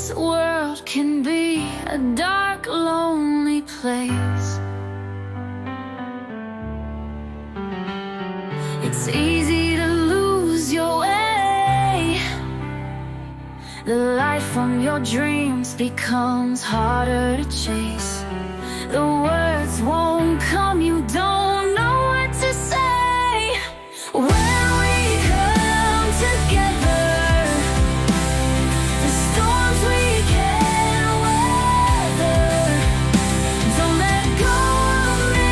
This world can be a dark, lonely place. It's easy to lose your way. The light from your dreams becomes harder to chase. The words won't come, you don't know what to say. When we come together, the storms we can weather. Don't let go of me,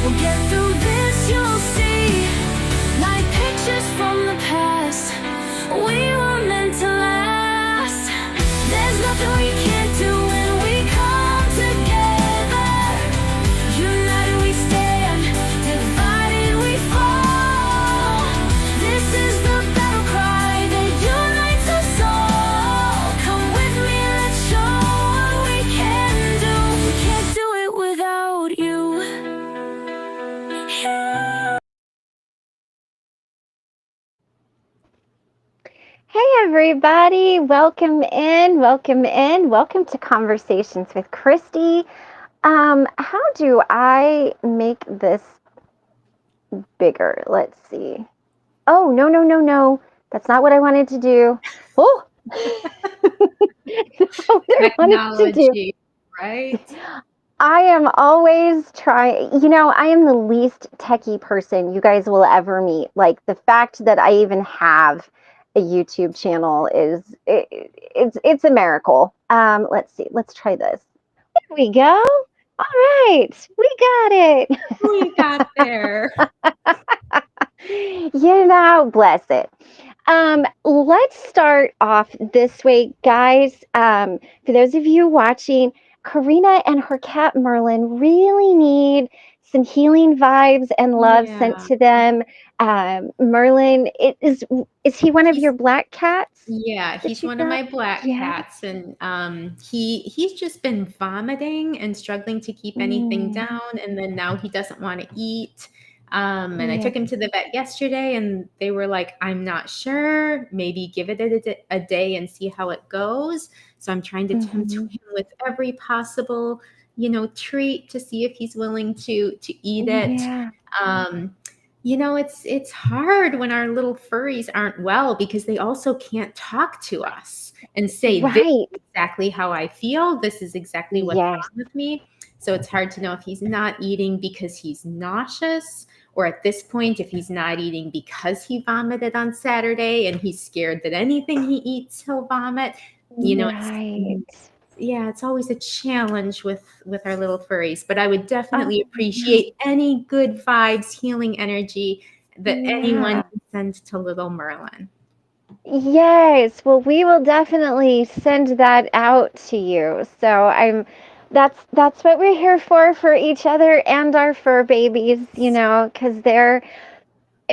we'll get through this, you'll see. Like pictures from the past, we were meant to last. There's nothing we can't do when we come together. United we stand, divided we fall. This is the battle cry that unites us all. Come with me, let's show what we can do. We can't do it without you. Hey everybody, welcome in, welcome to Conversations with Christy. How do I make this bigger? Let's see. Oh, no. That's not what I wanted to do. Oh, that's not what I wanted to do. Technology, right? I am always trying, I am the least techie person you guys will ever meet. Like the fact that I even have a YouTube channel it's a miracle. Let's see. Let's try this. There we go. All right. We got it. We got there. Bless it. Let's start off this way, guys. For those of you watching, Karena and her cat Merlin really need some healing vibes and love sent to them. Merlin, is he one of your black cats? Yeah, he's one of my black cats, and he's just been vomiting and struggling to keep anything down, and then now he doesn't want to eat. And I took him to the vet yesterday, and they were like, "I'm not sure. Maybe give it a day and see how it goes." So I'm trying to tempt him with every possible, treat to see if he's willing to eat it. It's hard when our little furries aren't well because they also can't talk to us and say, "This is exactly how I feel. This is exactly what's wrong with me." So it's hard to know if he's not eating because he's nauseous, or at this point, if he's not eating because he vomited on Saturday and he's scared that anything he eats, he'll vomit. It's always a challenge with our little furries, but I would definitely appreciate any good vibes, healing energy that anyone can send to little Merlin. Yes, well, we will definitely send that out to you. So that's what we're here for each other and our fur babies, because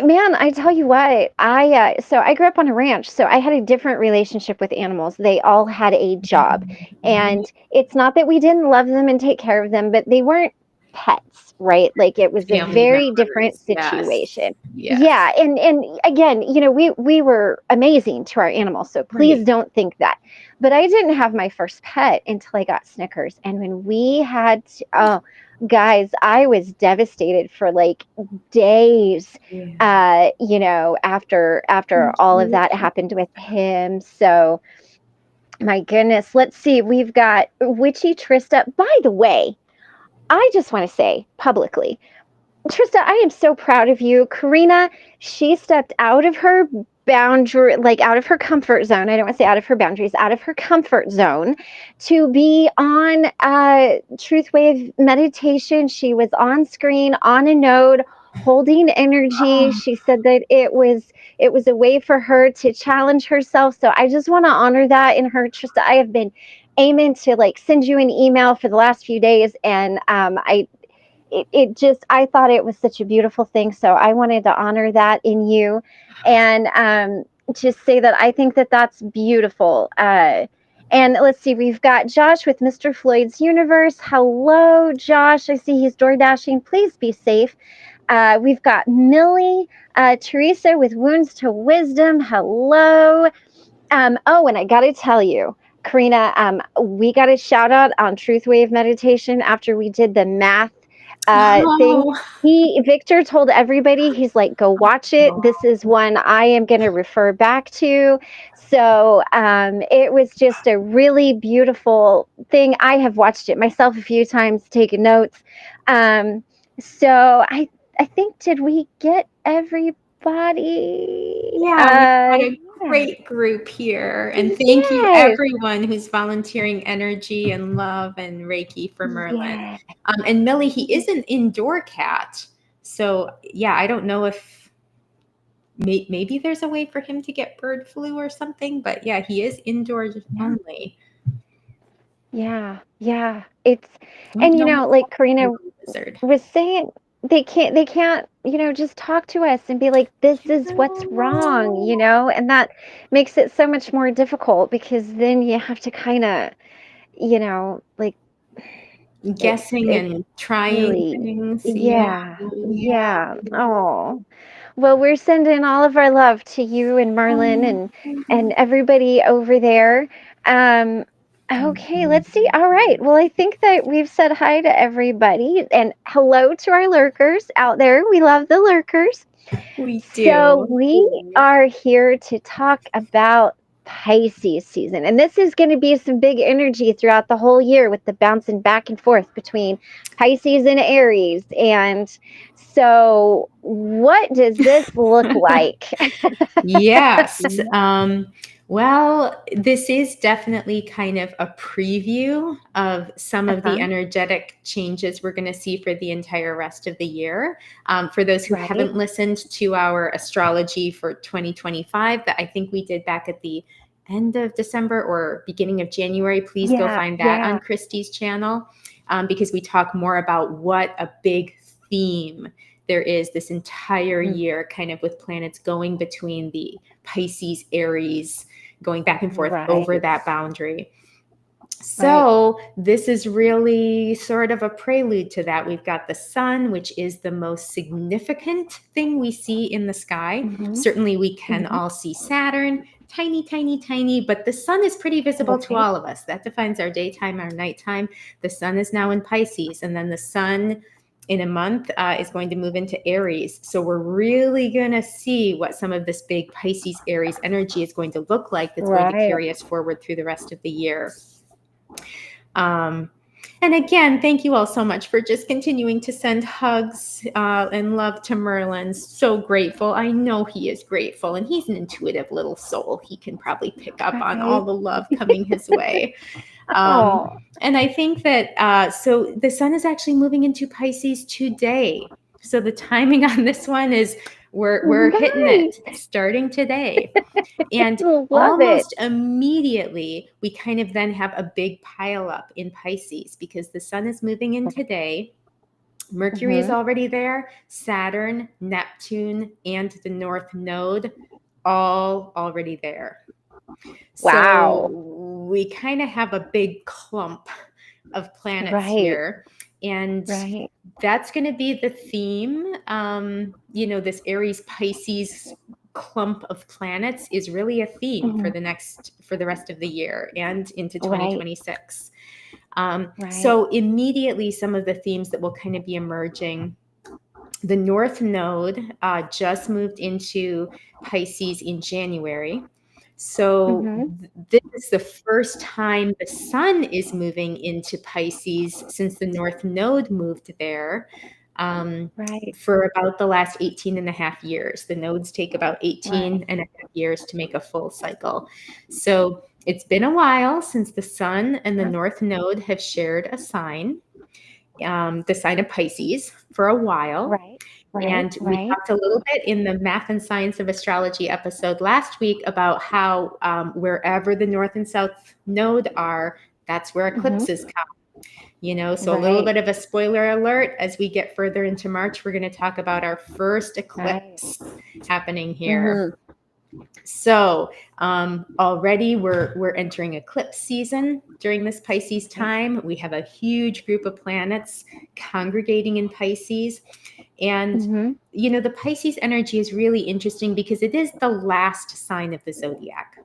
man, I tell you what, I grew up on a ranch, so I had a different relationship with animals. They all had a job, and it's not that we didn't love them and take care of them, but they weren't pets, right? Like it was a very different situation. Yeah, and again, we were amazing to our animals, so please don't think that. But I didn't have my first pet until I got Snickers, and when we had guys, I was devastated for like days, after all of that happened with him. So my goodness, let's see. We've got Witchy Trista. By the way, I just want to say publicly, Trista, I am so proud of you. Karena, she stepped out of her boundary, like out of her comfort zone. I don't want to say out of her boundaries, out of her comfort zone to be on Truth Wave meditation. She was on screen, on a node, holding energy. She said that it was a way for her to challenge herself. So I just want to honor that in her. Trista, I have been aiming to like send you an email for the last few days, and I thought it was such a beautiful thing. So I wanted to honor that in you, and just say that I think that that's beautiful. And let's see, we've got Josh with Mr. Floyd's Universe. Hello, Josh. I see he's door dashing. Please be safe. We've got Millie, Teresa with Wounds to Wisdom. Hello. And I got to tell you, Karena, we got a shout out on Truth Wave Meditation after we did the math thing. Oh, Victor told everybody, he's like, go watch it. This is one I am going to refer back to. So it was just a really beautiful thing. I have watched it myself a few times, taken notes. So I think, did we get everybody? yeah, we've got a great group here. And thank you, Yes. everyone who's volunteering energy and love and Reiki for Merlin. Yes. And Millie, he is an indoor cat. So, yeah, I don't know if maybe there's a way for him to get bird flu or something. But, yeah, he is indoors only. Yeah. It's, Oh, and no, like Karena lizard. was saying, they can't, just talk to us and be like, this is what's wrong, and that makes it so much more difficult, because then you have to kind of, like, Guessing it's and trying really, things. yeah. Oh, well, we're sending all of our love to you and Merlin and everybody over there. Okay, let's see. All right. Well, I think that we've said hi to everybody, and hello to our lurkers out there. We love the lurkers. We So do. we are here to talk about Pisces season. And this is going to be some big energy throughout the whole year, with the bouncing back and forth between Pisces and Aries. And so what does this look like? Yes. Well, this is definitely kind of a preview of some of the energetic changes we're going to see for the entire rest of the year. For those who haven't listened to our astrology for 2025, that I think we did back at the end of December or beginning of January, please go find that on Christy's channel, because we talk more about what a big theme there is this entire year, kind of with planets going between the Pisces, Aries, going back and forth over that boundary. So this is really sort of a prelude to that. We've got the sun, which is the most significant thing we see in the sky. Certainly we can all see Saturn, tiny, tiny, tiny, but the sun is pretty visible to all of us. That defines our daytime, our nighttime. The sun is now in Pisces, and then the sun in a month is going to move into Aries. So we're really going to see what some of this big Pisces Aries energy is going to look like, that's going to carry us forward through the rest of the year. And again, thank you all so much for just continuing to send hugs and love to Merlin. So grateful. I know he is grateful, and he's an intuitive little soul. He can probably pick up on all the love coming his way. And I think that, so the sun is actually moving into Pisces today. So the timing on this one is we're hitting it starting today. And almost immediately, we kind of then have a big pileup in Pisces, because the sun is moving in today. Mercury is already there, Saturn, Neptune, and the North Node all already there. So we kind of have a big clump of planets here. And that's going to be the theme. This Aries Pisces clump of planets is really a theme for the rest of the year and into 2026. So immediately, some of the themes that will kind of be emerging. The North Node just moved into Pisces in January. So this is the first time the sun is moving into Pisces since the North Node moved there for about the last 18 and a half years. The nodes take about 18 and a half years to make a full cycle. So it's been a while since the sun and the North Node have shared a sign, the sign of Pisces, for a while. And we talked a little bit in the Math and Science of Astrology episode last week about how wherever the North and South Node are, that's where eclipses come. So a little bit of a spoiler alert, as we get further into March, we're going to talk about our first eclipse happening here. So already we're entering eclipse season during this Pisces time. We have a huge group of planets congregating in Pisces. And, Mm-hmm. the Pisces energy is really interesting because it is the last sign of the zodiac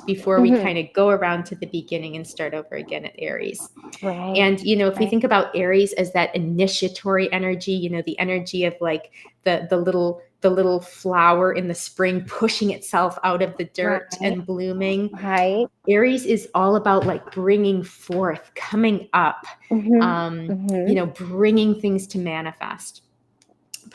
before we Mm-hmm. kind of go around to the beginning and start over again at Aries. Right. And, if we Right. think about Aries as that initiatory energy, the energy of like the little flower in the spring pushing itself out of the dirt Right. and blooming. Right. Aries is all about like bringing forth, coming up, Mm-hmm. Mm-hmm. bringing things to manifest.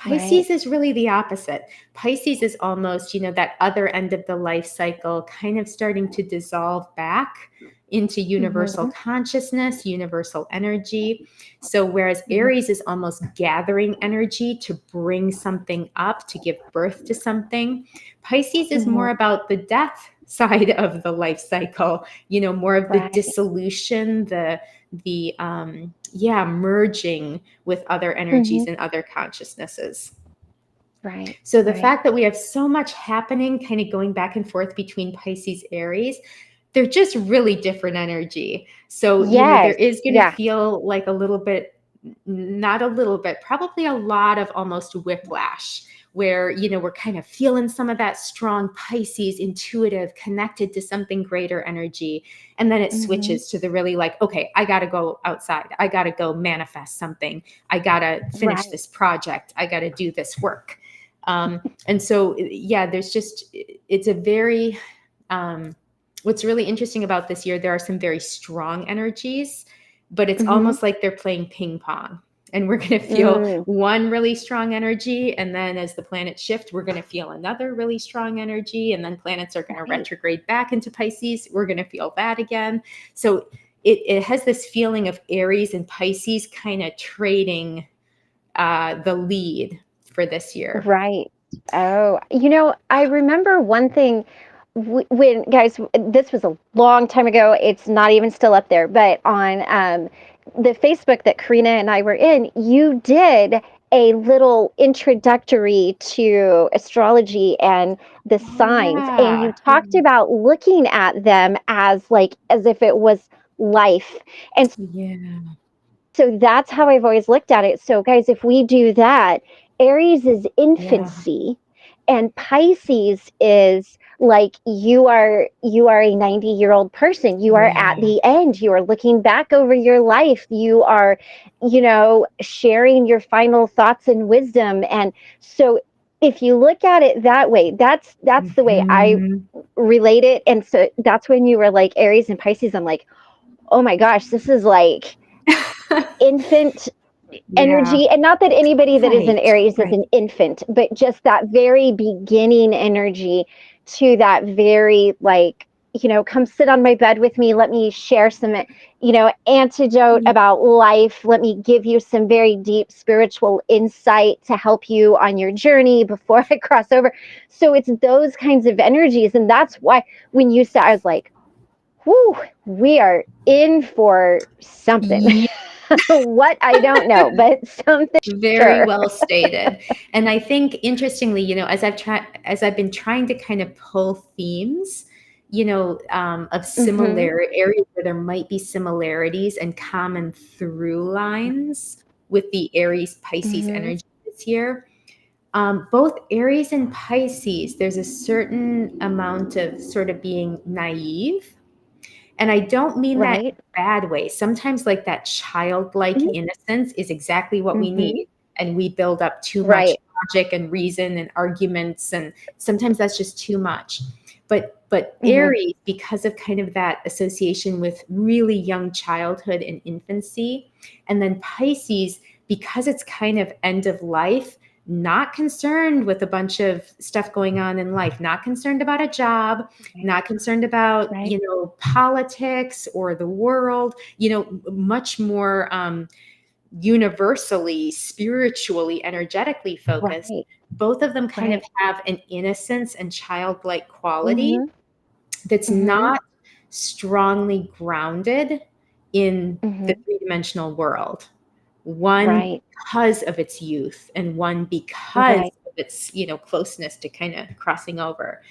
Right. Pisces is really the opposite. Pisces is almost, that other end of the life cycle, kind of starting to dissolve back into universal Mm-hmm. consciousness, universal energy. So whereas Mm-hmm. Aries is almost gathering energy to bring something up, to give birth to something, Pisces is Mm-hmm. more about the death side of the life cycle, more of the Right. dissolution, the merging with other Mm-hmm. energies and other consciousnesses. Right. So the Right. fact that we have so much happening, kind of going back and forth between Pisces, Aries, they're just really different energy. So, there Yes. is going to Yeah. feel like a little bit, not a little bit, probably a lot of almost whiplash, where, we're kind of feeling some of that strong Pisces, intuitive, connected to something greater energy. And then it Mm-hmm. switches to the really like, okay, I got to go outside. I got to go manifest something. I got to finish Right. this project. I got to do this work. And so, yeah, it's a very, what's really interesting about this year, there are some very strong energies, but it's Mm-hmm. almost like they're playing ping pong. And we're going to feel Mm. one really strong energy. And then as the planets shift, we're going to feel another really strong energy. And then planets are going to Right. retrograde back into Pisces. We're going to feel that again. So it has this feeling of Aries and Pisces kind of trading the lead for this year. Right. Oh, I remember one thing when, guys, this was a long time ago. It's not even still up there, but on the Facebook that Karena and I were in, you did a little introductory to astrology and the Oh, signs, and you yeah. talked about looking at them as if it was life. And Yeah. so that's how I've always looked at it. So, guys, if we do that, Aries is Yeah. infancy, and Pisces is like you are a 90-year-old person. You are at Yeah. the end. You are looking back over your life. You are, sharing your final thoughts and wisdom. And so, if you look at it that way, that's the way I Mhm. relate it. And so that's when you were like Aries and Pisces. I'm like, oh my gosh, this is like infant Yeah. energy. And not that anybody that is in Right. Aries is Right. an infant, but just that very beginning energy to that very like, come sit on my bed with me, let me share some antidote Yeah. about life, let me give you some very deep spiritual insight to help you on your journey before I cross over. So it's those kinds of energies. And that's why when you said, I was like, whew, we are in for something. Yeah. What, I don't know, but something Very sure. well stated. And I think interestingly, as I've been trying to kind of pull themes, of Mm-hmm. similar areas where there might be similarities and common through lines with the Aries Pisces Mm-hmm. energy this year. Both Aries and Pisces, there's a certain amount of sort of being naive. And I don't mean that in Right. a bad way. Sometimes, like that childlike Mm-hmm. innocence is exactly what we Mm-hmm. need. And we build up too much Right. logic and reason and arguments. And sometimes that's just too much. But Mm-hmm. Aries, because of kind of that association with really young childhood and infancy, and then Pisces, because it's kind of end of life, not concerned with a bunch of stuff going on in life, not concerned about a job, Right. not concerned about, Right. politics or the world, much more universally, spiritually, energetically focused. Right. Both of them kind of Right. have an innocence and childlike quality Mm-hmm. that's Mm-hmm. not strongly grounded in the Mm-hmm. three-dimensional world. One Right. because of its youth, and one because Right. of its, closeness to kind of crossing over.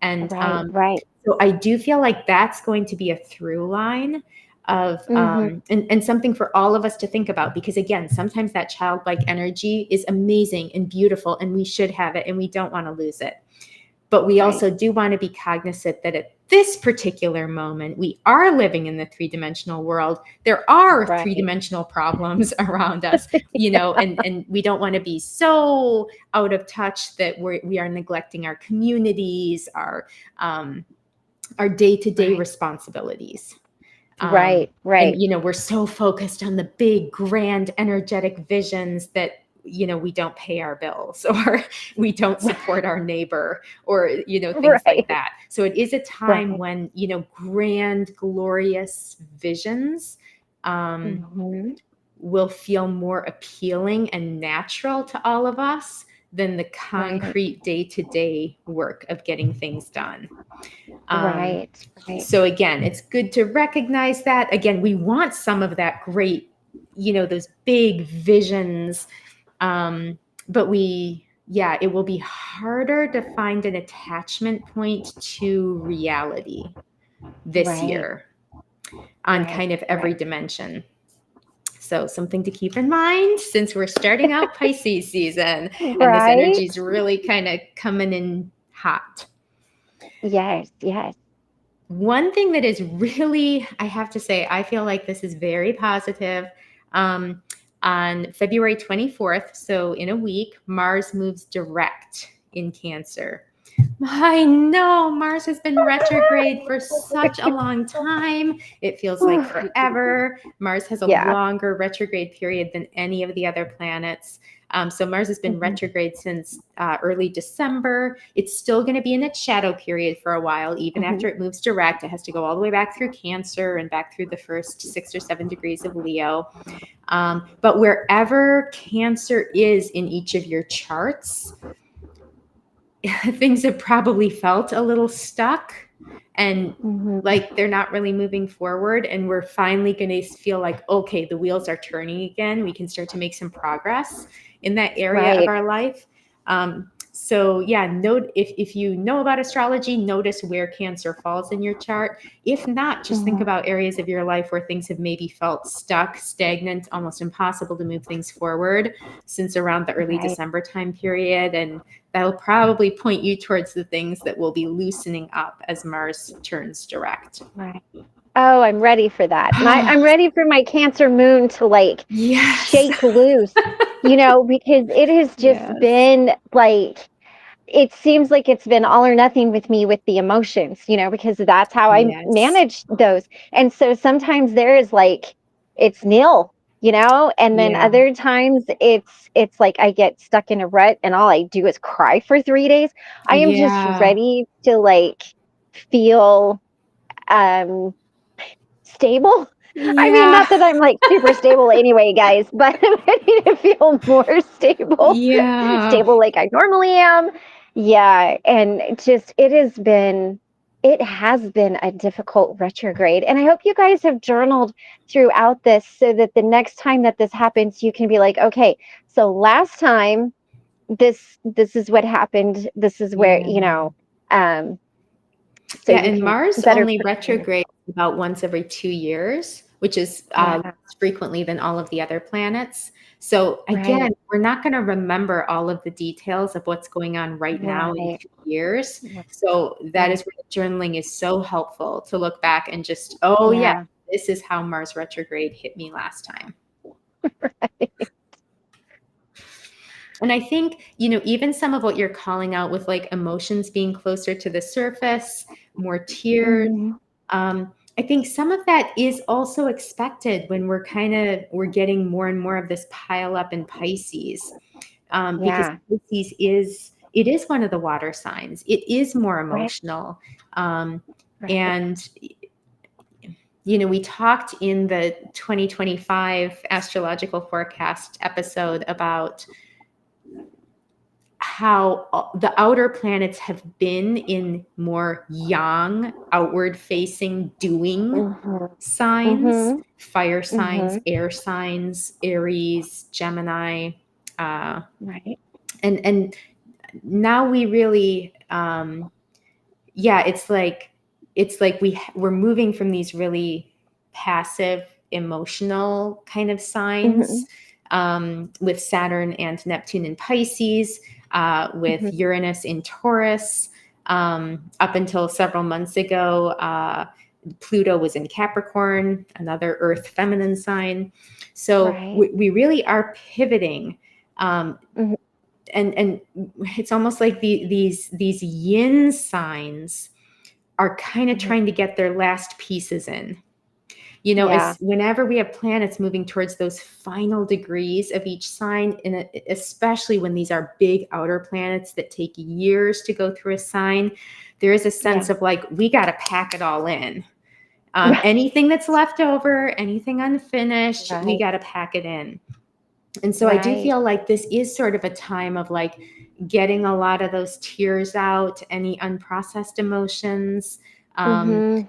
And Right. Right. so I do feel like that's going to be a through line. of and something for all of us to think about, because again, sometimes that childlike energy is amazing and beautiful and we should have it and we don't want to lose it. But we also do want to be cognizant that at this particular moment, we are living in the three-dimensional world. There are three-dimensional problems around us, you know, and we don't want to be so out of touch that we are neglecting our communities, our day-to-day responsibilities. Right. And, you know, we're so focused on the big, grand, energetic visions that, you know, we don't pay our bills or we don't support our neighbor or, you know, things like that. So it is a time when, you know, grand, glorious visions will feel more appealing and natural to all of us than the concrete day-to-day work of getting things done. So again, it's good to recognize that. Again, we want some of that great, you know, those big visions. But it will be harder to find an attachment point to reality this year on kind of every dimension. So something to keep in mind since we're starting out Pisces season and this energy is really kind of coming in hot. Yes. One thing that is really, I have to say, I feel like this is very positive. On February 24th, so in a week, Mars moves direct in Cancer. I know Mars has been retrograde for such a long time. It feels like forever. Mars has a longer retrograde period than any of the other planets. So Mars has been retrograde since early December. It's still going to be in its shadow period for a while. Even after it moves direct, it has to go all the way back through Cancer and back through the first 6 or 7 degrees of Leo. But wherever Cancer is in each of your charts, things have probably felt a little stuck and like they're not really moving forward. And we're finally going to feel like, okay, the wheels are turning again. We can start to make some progress in that area of our life. So note if you know about astrology, notice where Cancer falls in your chart. If not, just think about areas of your life where things have maybe felt stuck, stagnant, almost impossible to move things forward since around the early December time period. And that'll probably point you towards the things that will be loosening up as Mars turns direct. Oh, I'm ready for that. I'm ready for my Cancer moon to like shake loose, you know, because it has just been like, it seems like it's been all or nothing with me with the emotions, you know, because that's how I manage those. And so sometimes there is like, it's nil, you know, and then other times it's like I get stuck in a rut and all I do is cry for 3 days. I am just ready to like feel stable. I mean, not that I'm like super stable anyway, guys, but I'm ready to feel more stable. Stable like I normally am. And just it has been a difficult retrograde. And I hope you guys have journaled throughout this so that the next time that this happens, you can be like, okay, so last time this is what happened. This is where, you know, so and Mars only retrogrades about once every 2 years, which is less frequently than all of the other planets. So again, we're not going to remember all of the details of what's going on right now in 2 years. So that is where journaling is so helpful to look back and just, this is how Mars retrograde hit me last time. And I think, you know, even some of what you're calling out with like emotions being closer to the surface, more tears, I think some of that is also expected when we're getting more and more of this pile up in Pisces, because Pisces is one of the water signs. It is more emotional. And, you know, we talked in the 2025 astrological forecast episode about how the outer planets have been in more yang, outward facing, doing signs, fire signs, air signs, Aries, Gemini. And now we really, it's like we're moving from these really passive emotional kind of Mhm. signs, with Saturn and Neptune in Pisces, with Mhm. Uranus in Taurus. Up until several months ago, Pluto was in Capricorn, another Earth feminine sign. So Right. we really are pivoting. Mhm. And it's almost like these yin signs are kind of Mhm. trying to get their last pieces in. Yeah. As whenever we have planets moving towards those final degrees of each sign, and especially when these are big outer planets that take years to go through a sign, there is a sense Yeah. of like, we got to pack it all in. Right. Anything that's left over, anything unfinished, we Right. got to pack it in. And so I do Right. feel like this is sort of a time of like getting a lot of those tears out, any unprocessed emotions. Mhm.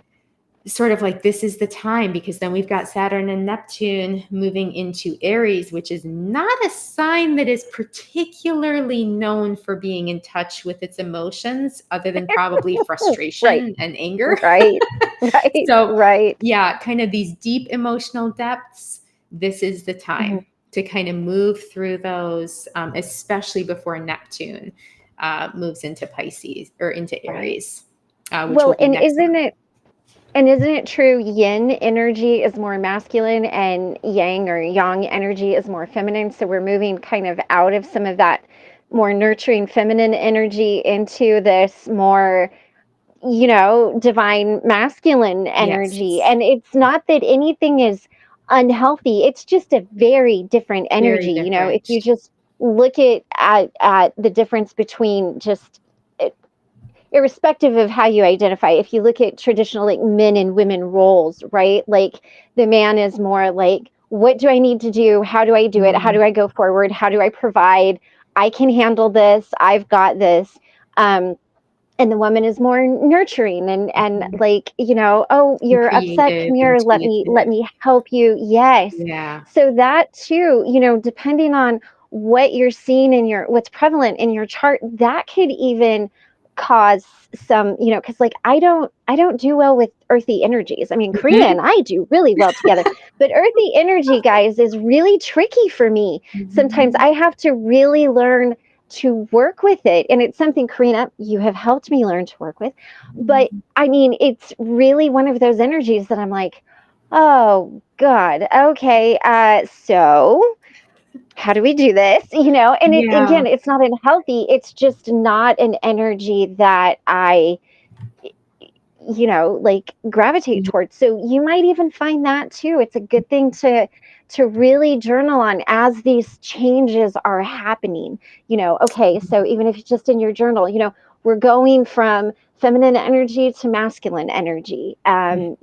Sort of like this is the time, because then we've got Saturn and Neptune moving into Aries, which is not a sign that is particularly known for being in touch with its emotions, other than probably Right. frustration and anger. Right. Right. So, Right. yeah, kind of these deep emotional depths. This is the Mhm. time to kind of move through those, especially before Neptune moves into Pisces or into Right. Aries, which will Well, be next month. and isn't it true yin energy is more masculine and yang or yang energy is more feminine? So we're moving kind of out of some of that more nurturing feminine energy into this more, divine masculine energy. Yes, And it's not that anything is unhealthy. It's just a very different very energy. If different. you just look at the difference between just irrespective of how you identify, if you look at traditional like men and women roles, right? Like the man is more like, what do I need to do? How do I do it? How Mhm. do I go forward? How do I provide? I can handle this. I've got this. Um, and the woman is more nurturing and Mhm. like, oh, And you're upset, creative, come here, let intuitive. me help you. Yes. Yeah. So that too, depending on what you're seeing in what's prevalent in your chart, that could even cause some, because like I don't do well with earthy energies. I mean, Karina Mhm. and I do really well together, but earthy energy, guys, is really tricky for me. Sometimes Mhm. I have to really learn to work with it. And it's something, Karina, you have helped me learn to work with. But I mean, it's really one of those energies that I'm like, oh God, okay. So how do we do this? And it Yeah. again, it's not unhealthy. It's just not an energy that I like gravitate Mhm. towards. So you might even find that too. It's a good thing to really journal on as these changes are happening. Okay, so even if it's just in your journal, we're going from feminine energy to masculine energy. And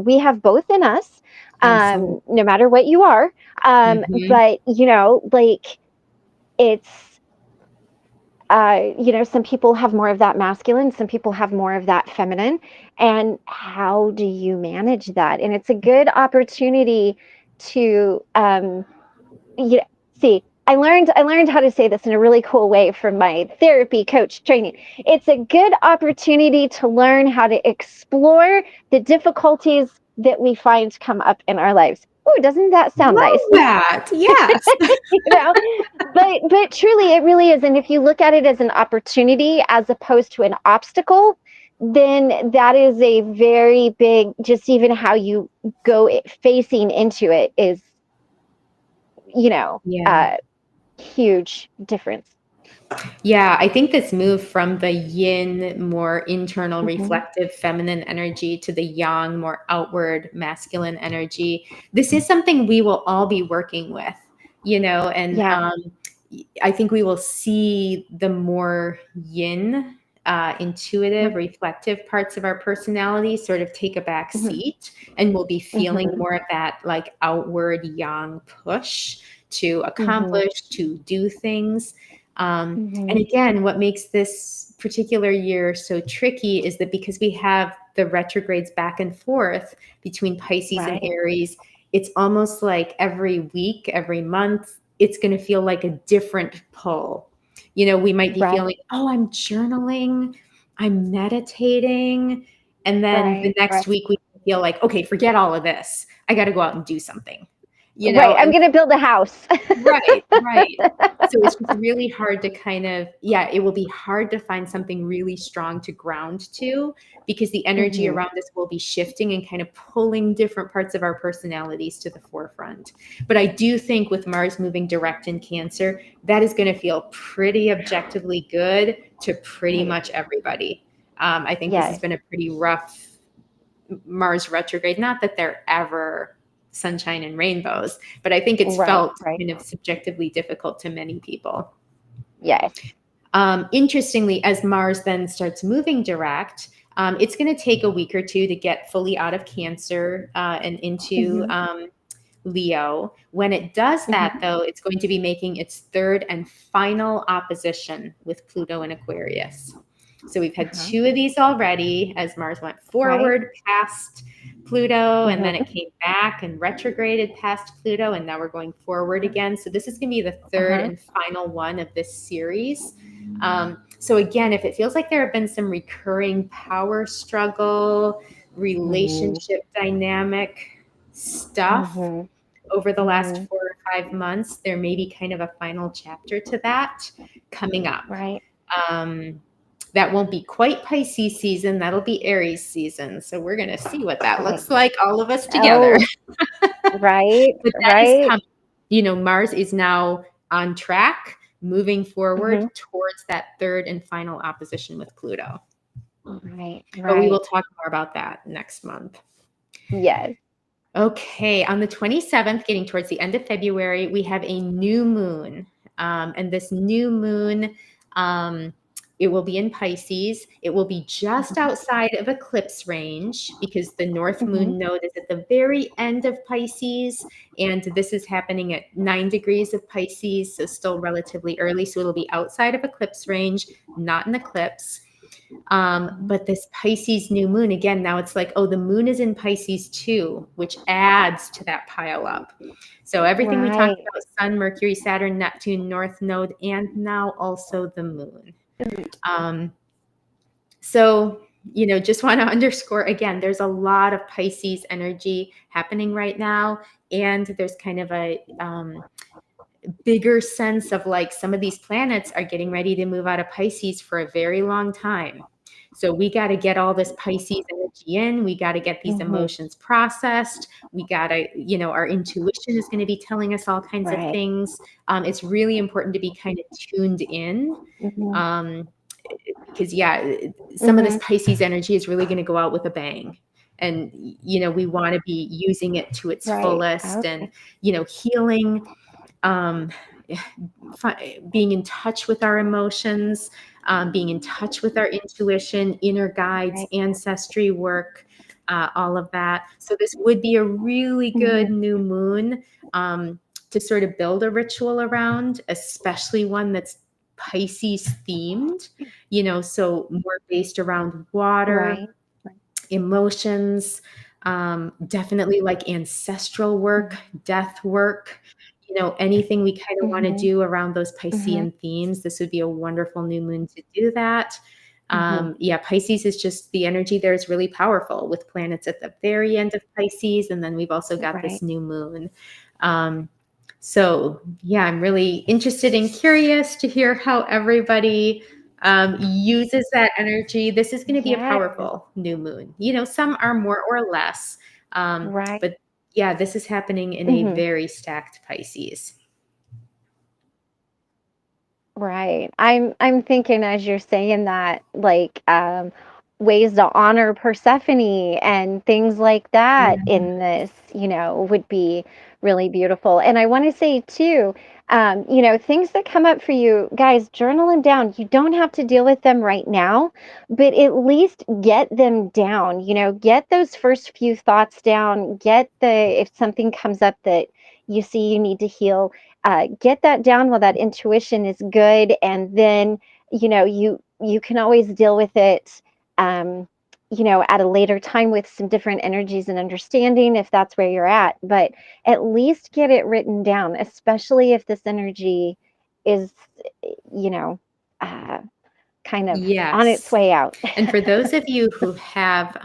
we have both in us, Absolutely. no matter what you are. Mhm. But like it's some people have more of that masculine, some people have more of that feminine. And how do you manage that? And it's a good opportunity to, see. I learned how to say this in a really cool way from my therapy coach training. It's a good opportunity to learn how to explore the difficulties that we find come up in our lives. Oh, doesn't that sound Love nice? that. Yes. you know but truly it really is. And if you look at it as an opportunity as opposed to an obstacle, then that is a very big, just even how you go facing into it is you know Yeah. uh huge difference. Yeah, I think this move from the yin, more internal, Hmm. reflective, feminine energy to the yang, more outward, masculine energy, this is something we will all be working with, and Yeah. I think we will see the more yin, intuitive, reflective parts of our personality sort of take a back Hmm. seat, and we'll be feeling Hmm. more of that like outward yang push to Hmm. accomplish, to do things. And Hmm. again, what makes this particular year so tricky is that because we have the retrogrades back and forth between Pisces and Right. Aries, it's almost like every week, every month, it's going to feel like a different pull. We might be Right. feeling, oh, I'm journaling, I'm meditating. And then the Right. next Right. week we feel like, okay, forget all of this. I got to go out and do something, you Right. know? I'm going to build a house. Right, right. So it's just really hard to kind of, it will be hard to find something really strong to ground to, because the energy around us will be shifting and kind of pulling different parts of our personalities to the forefront. But I do think with Mars moving direct in Cancer, that is going to feel pretty objectively good to pretty much everybody. I think this has been a pretty rough Mars retrograde. Not that they're ever sunshine and rainbows, but I think it's felt kind of subjectively difficult to many people. Yes. Interestingly, as Mars then starts moving direct, it's going to take a week or two to get fully out of Cancer and into Leo. When it does that, though, it's going to be making its third and final opposition with Pluto in Aquarius. So we've had two of these already as Mars went forward past Pluto, and then it came back and retrograded past Pluto, and now we're going forward again. So this is going to be the third and final one of this series. So again, if it feels like there have been some recurring power struggle, relationship dynamic stuff over the last 4 or 5 months, there may be kind of a final chapter to that coming up. Right. That won't be quite Pisces season. That'll be Aries season. So we're going to see what that looks like, all of us together. Right. But that is coming. You know, Mars is now on track, moving forward towards that third and final opposition with Pluto. Right. But we will talk more about that next month. Yes. Okay. On the 27th, getting towards the end of February, we have a new moon. And this new moon, it will be in Pisces. It will be just outside of eclipse range because the North Moon node is at the very end of Pisces. And this is happening at 9 degrees of Pisces, so still relatively early. So it'll be outside of eclipse range, not an eclipse. But this Pisces new moon, again, now it's like, oh, the moon is in Pisces too, which adds to that pile up. So everything we talked about, Sun, Mercury, Saturn, Neptune, North Node, and now also the moon. So, you know, just want to underscore again, there's a lot of Pisces energy happening right now. And there's kind of a bigger sense of like some of these planets are getting ready to move out of Pisces for a very long time. So we got to get all this Pisces energy in. We got to get these emotions processed. We got to, you know, our intuition is going to be telling us all kinds of things. It's really important to be kind of tuned in. Because some of this Pisces energy is really going to go out with a bang. And, you know, we want to be using it to its fullest and, you know, healing, being in touch with our emotions, being in touch with our intuition, inner guides, ancestry work, all of that. So this would be a really good new moon to sort of build a ritual around, especially one that's Pisces themed, you know, so more based around water, emotions, definitely like ancestral work, death work, you know, anything we kind of want to do around those Piscean themes. This would be a wonderful new moon to do that. Pisces is just, the energy there is really powerful with planets at the very end of Pisces. And then we've also got this new moon. So yeah, I'm really interested and curious to hear how everybody uses that energy. This is going to be a powerful new moon. You know, some are more or less, but yeah, this is happening in a very stacked Pisces. Right. I'm thinking as you're saying that, like, ways to honor Persephone and things like that in this, you know, would be really beautiful. And I want to say too, you know, things that come up for you, guys, journal them down. You don't have to deal with them right now, but at least get them down, you know, get those first few thoughts down, if something comes up that you see you need to heal, get that down while that intuition is good. And then, you know, you can always deal with it, you know, at a later time with some different energies and understanding if that's where you're at. But at least get it written down, especially if this energy is, you know, kind of on its Yes. way out. And for those of you who have,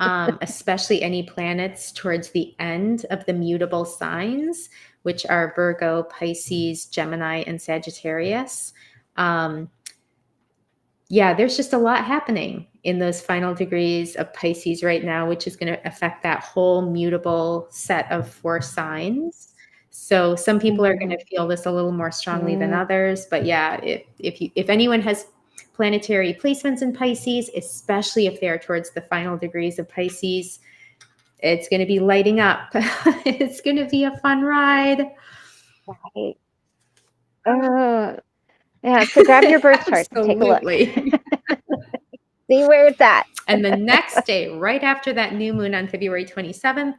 especially any planets towards the end of the mutable signs, which are Virgo, Pisces, Gemini, and Sagittarius, yeah, there's just a lot happening in those final degrees of Pisces right now, which is going to affect that whole mutable set of 4 signs. So some people are going to feel this a little more strongly than others, but yeah, if anyone has planetary placements in Pisces, especially if they're towards the final degrees of Pisces, it's going to be lighting up. It's going to be a fun ride. Right. Oh, yeah. So grab your birth chart and take a look. Absolutely. See where it's at. And the next day, right after that new moon on February 27th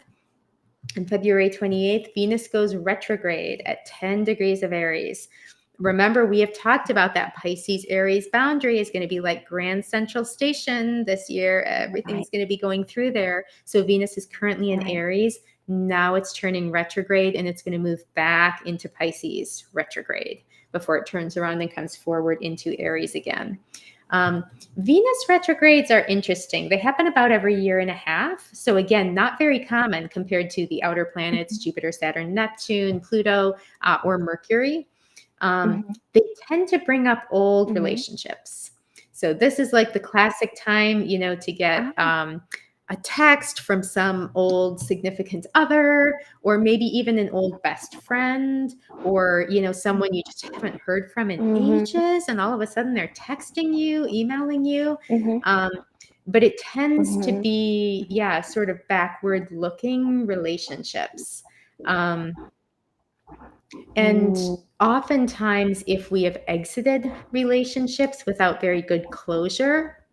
and February 28th, Venus goes retrograde at 10 degrees of Aries. Remember, we have talked about that Pisces Aries boundary is going to be like Grand Central Station this year. Everything's going to be going through there. So Venus is currently in Aries. Now it's turning retrograde and it's going to move back into Pisces retrograde before it turns around and comes forward into Aries again. Venus retrogrades are interesting. They happen about every year and a half. So again, not very common compared to the outer planets, Jupiter, Saturn, Neptune, Pluto, or Mercury. They tend to bring up old relationships. So this is like the classic time, you know, to get a text from some old significant other, or maybe even an old best friend, or, you know, someone you just haven't heard from in ages. And all of a sudden they're texting you, emailing you. But it tends to be, yeah, sort of backward looking relationships. And oftentimes, if we have exited relationships without very good closure,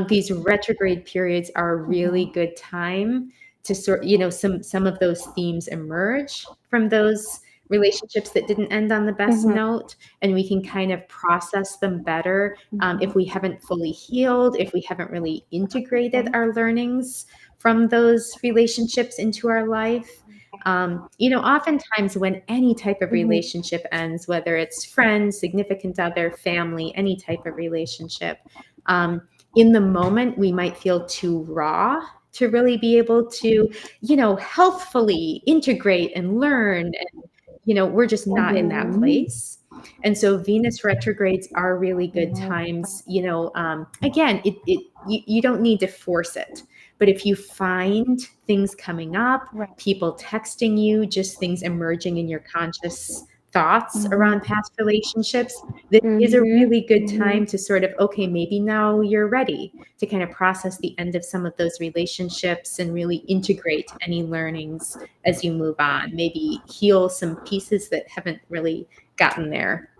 these retrograde periods are a really good time to sort, you know, some of those themes emerge from those relationships that didn't end on the best note, and we can kind of process them better if we haven't fully healed, if we haven't really integrated our learnings from those relationships into our life. You know, oftentimes when any type of relationship ends, whether it's friends, significant other, family, any type of relationship, in the moment, we might feel too raw to really be able to, you know, healthfully integrate and learn. And, you know, we're just not in that place. And so Venus retrogrades are really good times, you know, again, you don't need to force it. But if you find things coming up, people texting you, just things emerging in your conscious thoughts around past relationships, this is a really good time to sort of, okay, maybe now you're ready to kind of process the end of some of those relationships and really integrate any learnings as you move on. Maybe heal some pieces that haven't really gotten there.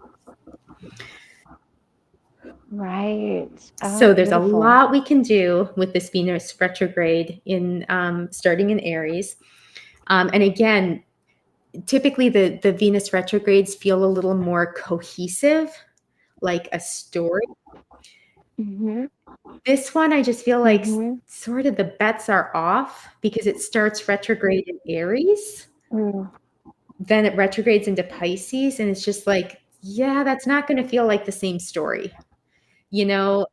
Right. Oh, so there's beautiful. a lot we can do with this Venus retrograde in starting in Aries. And again, typically the Venus retrogrades feel a little more cohesive, like a story. This one, I just feel like sort of the bets are off because it starts retrograde in Aries. Then it retrogrades into Pisces, and it's just like, yeah, that's not going to feel like the same story, you know?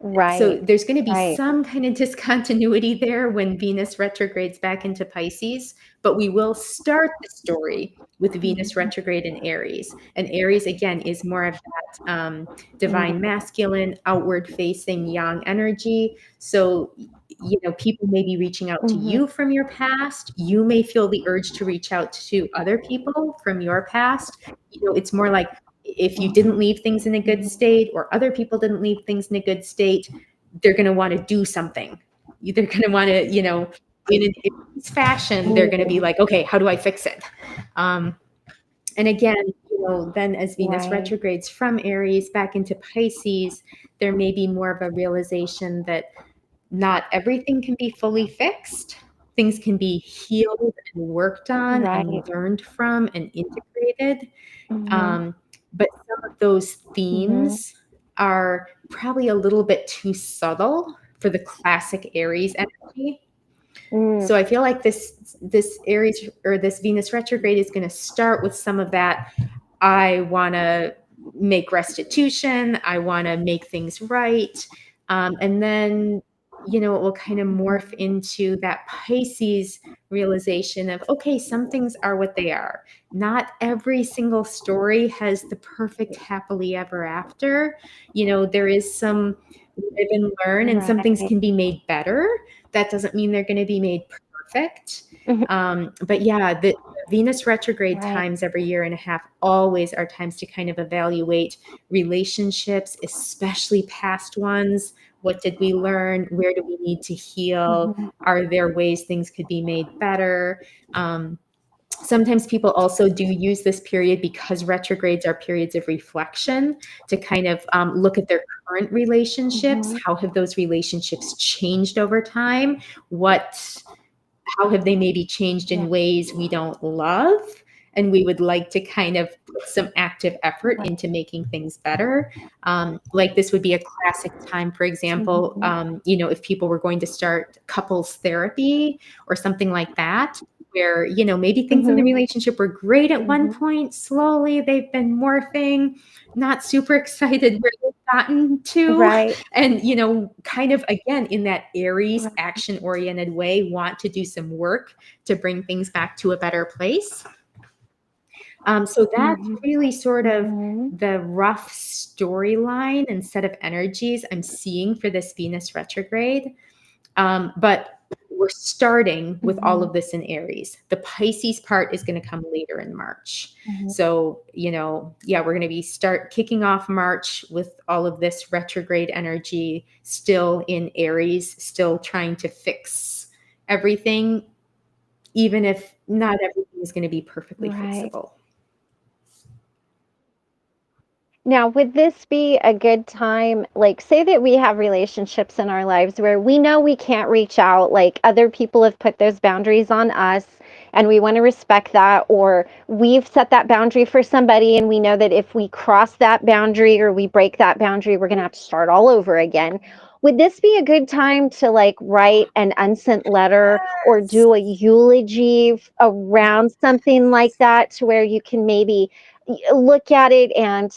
So there's going to be some kind of discontinuity there when Venus retrogrades back into Pisces, but we will start the story with Venus retrograde in Aries. And Aries, again, is more of that divine masculine, outward facing yang energy. So, you know, people may be reaching out to you from your past. You may feel the urge to reach out to other people from your past. You know, it's more like, if you didn't leave things in a good state, or other people didn't leave things in a good state, they're going to want to do something. They're going to want to, you know, in its fashion, they're going to be like, okay, how do I fix it? And again, you know, then as Venus retrogrades from Aries back into Pisces, there may be more of a realization that not everything can be fully fixed. Things can be healed and worked on and learned from and integrated. But some of those themes are probably a little bit too subtle for the classic Aries energy. So I feel like this Aries or this Venus retrograde is going to start with some of that. I want to make restitution. I want to make things right. And then, it will kind of morph into that Pisces realization of, okay, some things are what they are. Not every single story has the perfect happily ever after. There is some live and learn, and some things can be made better. That doesn't mean they're going to be made perfect. But yeah, the Venus retrograde times every year and a half always are times to kind of evaluate relationships, especially past ones. What did we learn? Where do we need to heal? Are there ways things could be made better? Sometimes people also do use this period, because retrogrades are periods of reflection, to kind of look at their current relationships. How have those relationships changed over time? How have they maybe changed in ways we don't love? And we would like to kind of put some active effort into making things better. Like this would be a classic time, for example, if people were going to start couples therapy or something like that, where, maybe things in the relationship were great at one point. Slowly they've been morphing, not super excited where they've gotten to. And, kind of, again, in that Aries action-oriented way, want to do some work to bring things back to a better place. So that's really sort of the rough storyline and set of energies I'm seeing for this Venus retrograde. But we're starting with all of this in Aries. The Pisces part is going to come later in March. So, we're going to be kicking off March with all of this retrograde energy still in Aries, still trying to fix everything, even if not everything is going to be perfectly fixable. Now, would this be a good time, like, say that we have relationships in our lives where we know we can't reach out, like other people have put those boundaries on us and we want to respect that, or we've set that boundary for somebody and we know that if we cross that boundary or we break that boundary, we're going to have to start all over again. Would this be a good time to like write an unsent letter or do a eulogy around something like that, to where you can maybe look at it and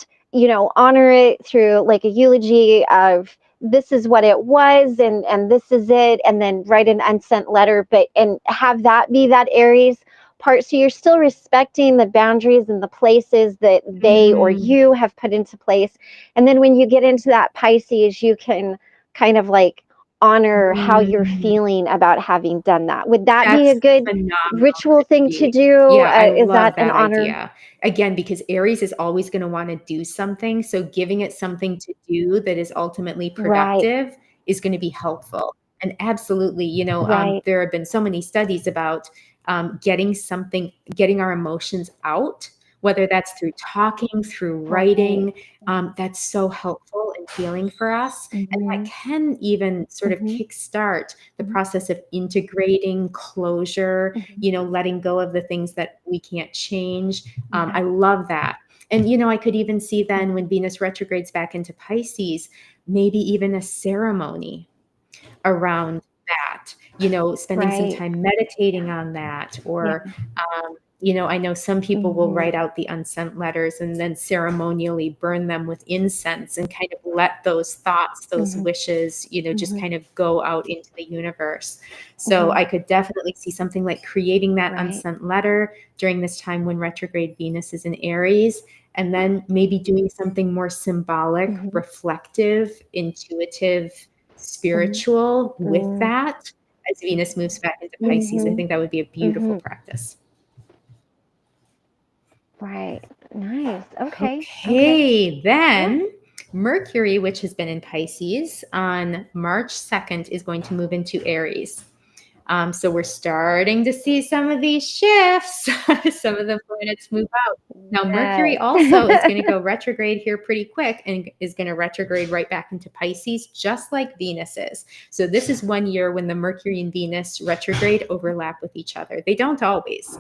honor it through like a eulogy of this is what it was and this is it, and then write an unsent letter, and have that be that Aries part, so you're still respecting the boundaries and the places that they or you have put into place, and then when you get into that Pisces, you can kind of like honor how you're feeling about having done that. Would that be a good ritual thing to do? Yeah, I Is love that an honor? idea. Again, because Aries is always going to want to do something. So giving it something to do that is ultimately productive is going to be helpful. And absolutely, there have been so many studies about getting our emotions out, whether that's through talking, through writing. That's so helpful and healing for us. And that can even sort of kickstart the process of integrating closure, letting go of the things that we can't change. I love that. And, I could even see then when Venus retrogrades back into Pisces, maybe even a ceremony around that, spending some time meditating on that, or, I know some people will write out the unsent letters and then ceremonially burn them with incense and kind of let those thoughts, those wishes, just kind of go out into the universe. So I could definitely see something like creating that unsent letter during this time when retrograde Venus is in Aries, and then maybe doing something more symbolic, reflective, intuitive, spiritual with that as Venus moves back into Pisces. I think that would be a beautiful practice. Right. Nice. Okay. Then Mercury, which has been in Pisces, on March 2nd is going to move into Aries. So we're starting to see some of these shifts. Some of the planets move out. Now, Mercury also is going to go retrograde here pretty quick and is going to retrograde right back into Pisces, just like Venus is. So this is 1 year when the Mercury and Venus retrograde overlap with each other. They don't always.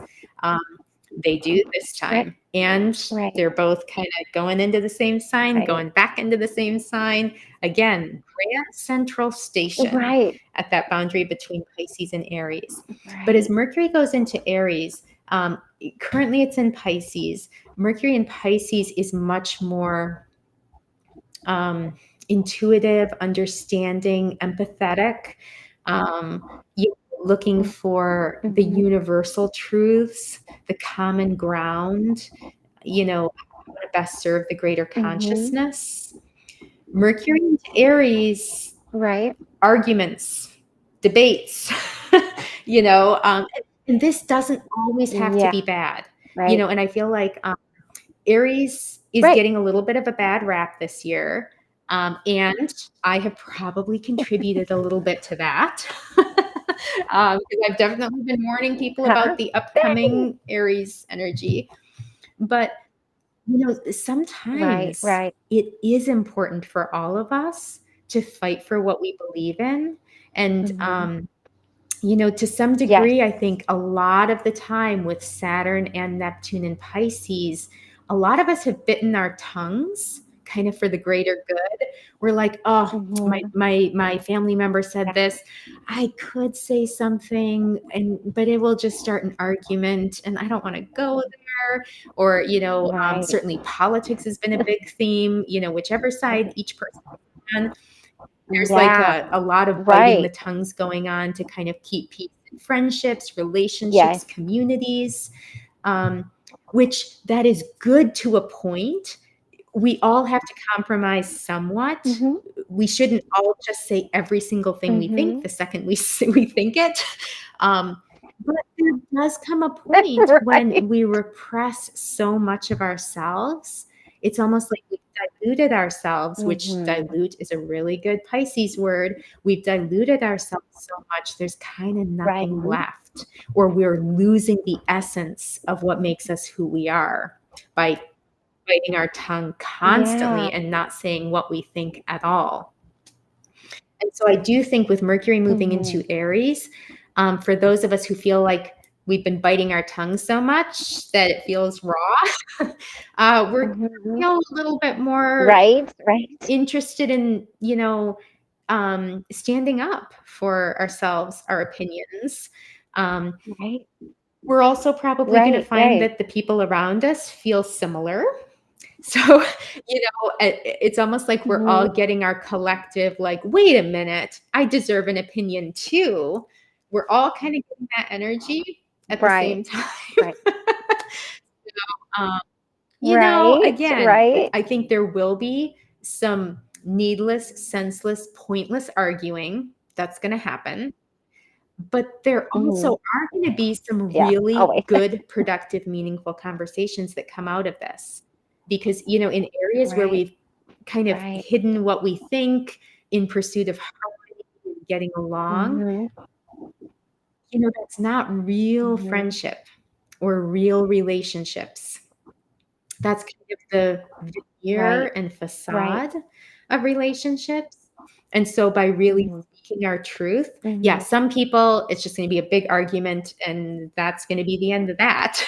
They do this time. And they're both kind of going into the same sign, going back into the same sign. Again, Grand Central Station at that boundary between Pisces and Aries. But as Mercury goes into Aries, Currently it's in Pisces. Mercury in Pisces is much more intuitive, understanding, empathetic, looking for the universal truths, the common ground, how to best serve the greater consciousness. Mercury into Aries, Right. arguments, debates, and this doesn't always have to Yeah. be bad, Right. and I feel like Aries is Right. getting a little bit of a bad rap this year. And I have probably contributed a little bit to that. Because I've definitely been warning people about the upcoming Aries energy. But, Right. sometimes Right. it is important for all of us to fight for what we believe in. And, to some Yes. degree, I think a lot of the time with Saturn and Neptune and Pisces, a lot of us have bitten our tongues kind of for the greater good. We're like, oh, my family member said this. I could say something, but it will just start an argument, and I don't want to go there. Or, Right. certainly politics has been a big theme, whichever side each person is on. There's like Yeah. a lot of biting the Right. tongues going on to kind of keep peace in friendships, relationships, Yes. communities, which that is good to a point. We all have to compromise somewhat. We shouldn't all just say every single thing we think the second we think it. But there does come a point when Right. we repress so much of ourselves. It's almost like we've diluted ourselves, which dilute is a really good Pisces word. We've diluted ourselves so much, there's kind of Right. nothing left, or we're losing the essence of what makes us who we are by biting our tongue constantly Yeah. and not saying what we think at all. And so I do think with Mercury moving into Aries, for those of us who feel like we've been biting our tongue so much that it feels raw, we're feel a little bit more Right. Right. interested in, standing up for ourselves, our opinions. Right. We're also probably going to Right. find Right. that the people around us feel similar. So, it's almost like we're all getting our collective, like, wait a minute, I deserve an opinion too. We're all kind of getting that energy at the same Right. time. Right. um, Right. again, Right. I think there will be some needless, senseless, pointless arguing that's going to happen. But there also are going to be some Yeah. really Always. good, productive, meaningful conversations that come out of this. Because, in areas where Right. we've kind of Right. hidden what we think in pursuit of harmony and getting along, that's not real friendship or real relationships. That's kind of the veneer Right. and facade of relationships. And so by really speaking our truth, yeah, some people, it's just going to be a big argument and that's going to be the end of that.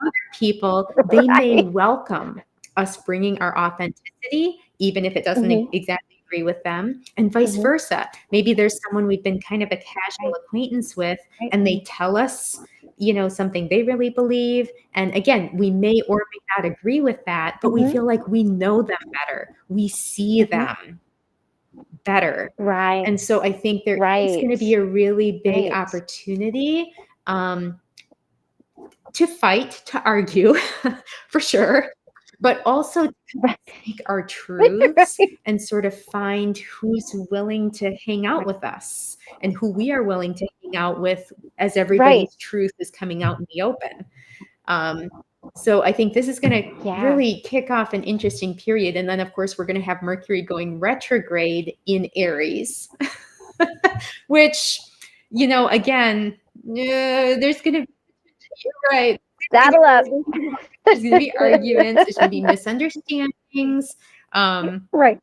Other people, they may Right. welcome us bringing our authenticity, even if it doesn't exactly agree with them, and vice versa. Maybe there's someone we've been kind of a casual acquaintance with, and they tell us, something they really believe. And again, we may or may not agree with that, but we feel like we know them better. We see them better. Right. And so I think there is going to be a really big opportunity to fight, to argue, for sure, but also to take our truths and sort of find who's willing to hang out with us and who we are willing to hang out with as everybody's truth is coming out in the open. So I think this is going to really kick off an interesting period. And then, of course, we're going to have Mercury going retrograde in Aries, which, again, there's going to be, you're right. Saddle up. There's going to be arguments. There's going to be misunderstandings. Right.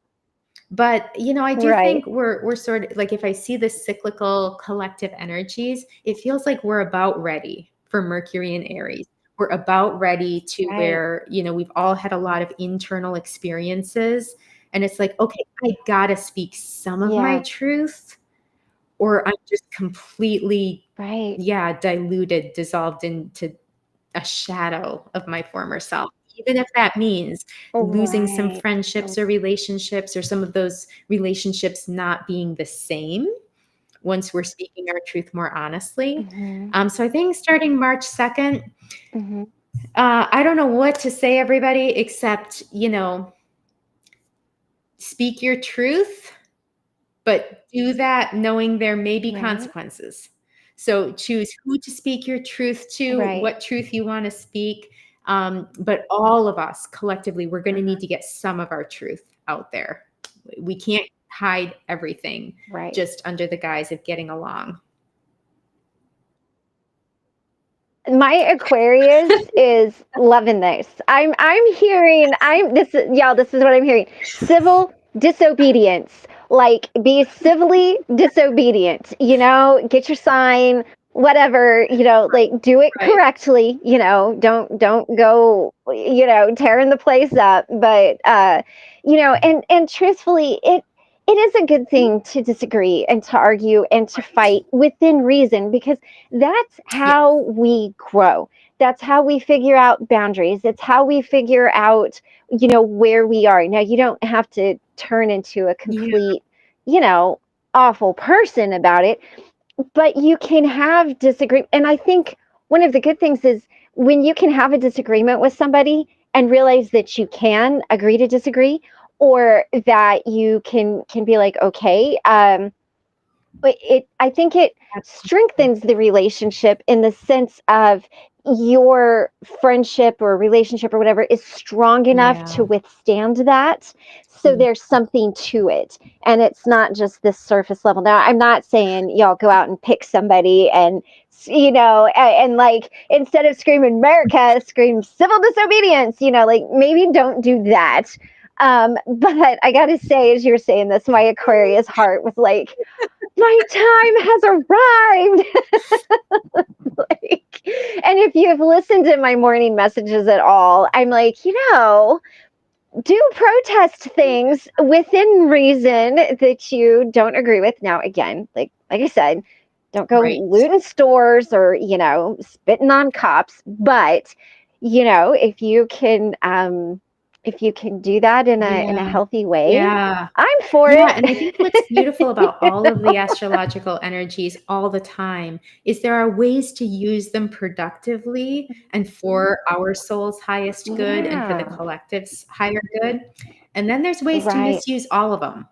But, I do think we're sort of like, if I see the cyclical collective energies, it feels like we're about ready for Mercury and Aries. We're about ready to where, we've all had a lot of internal experiences. And it's like, okay, I got to speak some of my truth, or I'm just completely diluted, dissolved into a shadow of my former self, even if that means losing some friendships or relationships, or some of those relationships not being the same once we're speaking our truth more honestly. So I think starting March 2nd, I don't know what to say, everybody, except, speak your truth, but do that knowing there may be consequences. So choose who to speak your truth to, what truth you want to speak. But all of us collectively, we're going to need to get some of our truth out there. We can't hide everything just under the guise of getting along. My Aquarius is loving this. I'm hearing, this is what I'm hearing. Civil disobedience. Like, be civilly disobedient, get your sign, whatever, like, do it correctly, don't go, tearing the place up. But and truthfully, it is a good thing to disagree and to argue and to fight within reason, because that's how we grow. That's how we figure out boundaries. It's how we figure out, where we are. Now, you don't have to turn into a complete, awful person about it, but you can have disagreement. And I think one of the good things is when you can have a disagreement with somebody and realize that you can agree to disagree, or that you can be like, okay, but I think it strengthens the relationship in the sense of your friendship or relationship or whatever is strong enough to withstand that. So there's something to it, and it's not just this surface level. Now, I'm not saying y'all go out and pick somebody and and like, instead of screaming America, scream civil disobedience, like, maybe don't do that. But I gotta say, as you were saying this, my Aquarius heart was like, my time has arrived. And if you've listened to my morning messages at all, I'm like, do protest things within reason that you don't agree with. Now, again, like I said, don't go looting stores or, spitting on cops. But, if you can do that in a healthy way, I'm for it. And I think what's beautiful about all of the astrological energies all the time is there are ways to use them productively and for our soul's highest good and for the collective's higher good. And then there's ways to misuse all of them,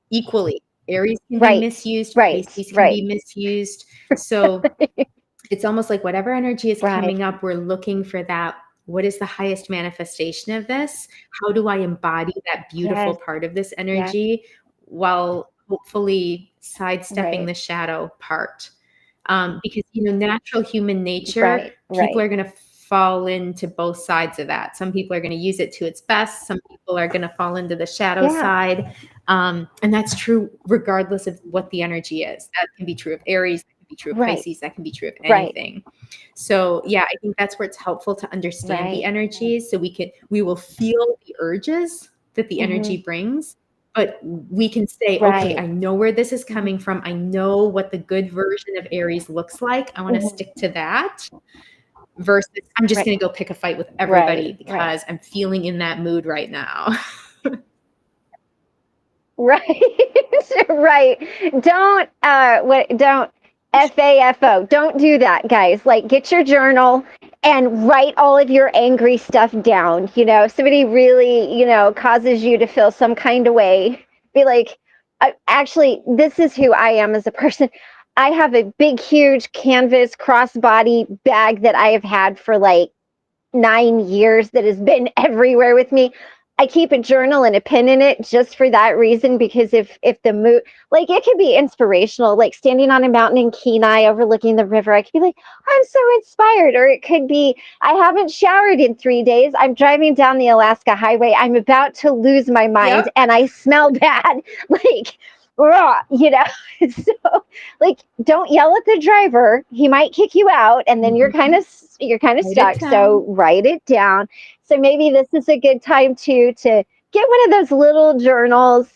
equally. Aries can be misused, Pisces can be misused. So it's almost like whatever energy is coming up, we're looking for that. What is the highest manifestation of this? How do I embody that beautiful part of this energy while hopefully sidestepping the shadow part? Because, natural human nature, people are going to fall into both sides of that. Some people are going to use it to its best. Some people are going to fall into the shadow side. And that's true regardless of what the energy is. That can be true of Aries, that can be true of Pisces, that can be true of anything. So I think that's where it's helpful to understand the energies, so we will feel the urges that the energy brings, but we can say, okay, I know where this is coming from. I know what the good version of Aries looks like. I want to stick to that, versus I'm just going to go pick a fight with everybody because I'm feeling in that mood right now. Right. Don't FAFO. Don't do that, guys. Like, get your journal and write all of your angry stuff down. Somebody really, causes you to feel some kind of way. Be like, actually, this is who I am as a person. I have a big, huge canvas crossbody bag that I have had for like 9 years that has been everywhere with me. I keep a journal and a pen in it just for that reason, because if the mood, like, it could be inspirational, like standing on a mountain in Kenai overlooking the river, I could be like, I'm so inspired. Or it could be, I haven't showered in 3 days. I'm driving down the Alaska highway. I'm about to lose my mind and I smell bad. Like, raw, so, like, don't yell at the driver. He might kick you out, and then you're kind of stuck. So write it down. So maybe this is a good time to get one of those little journals,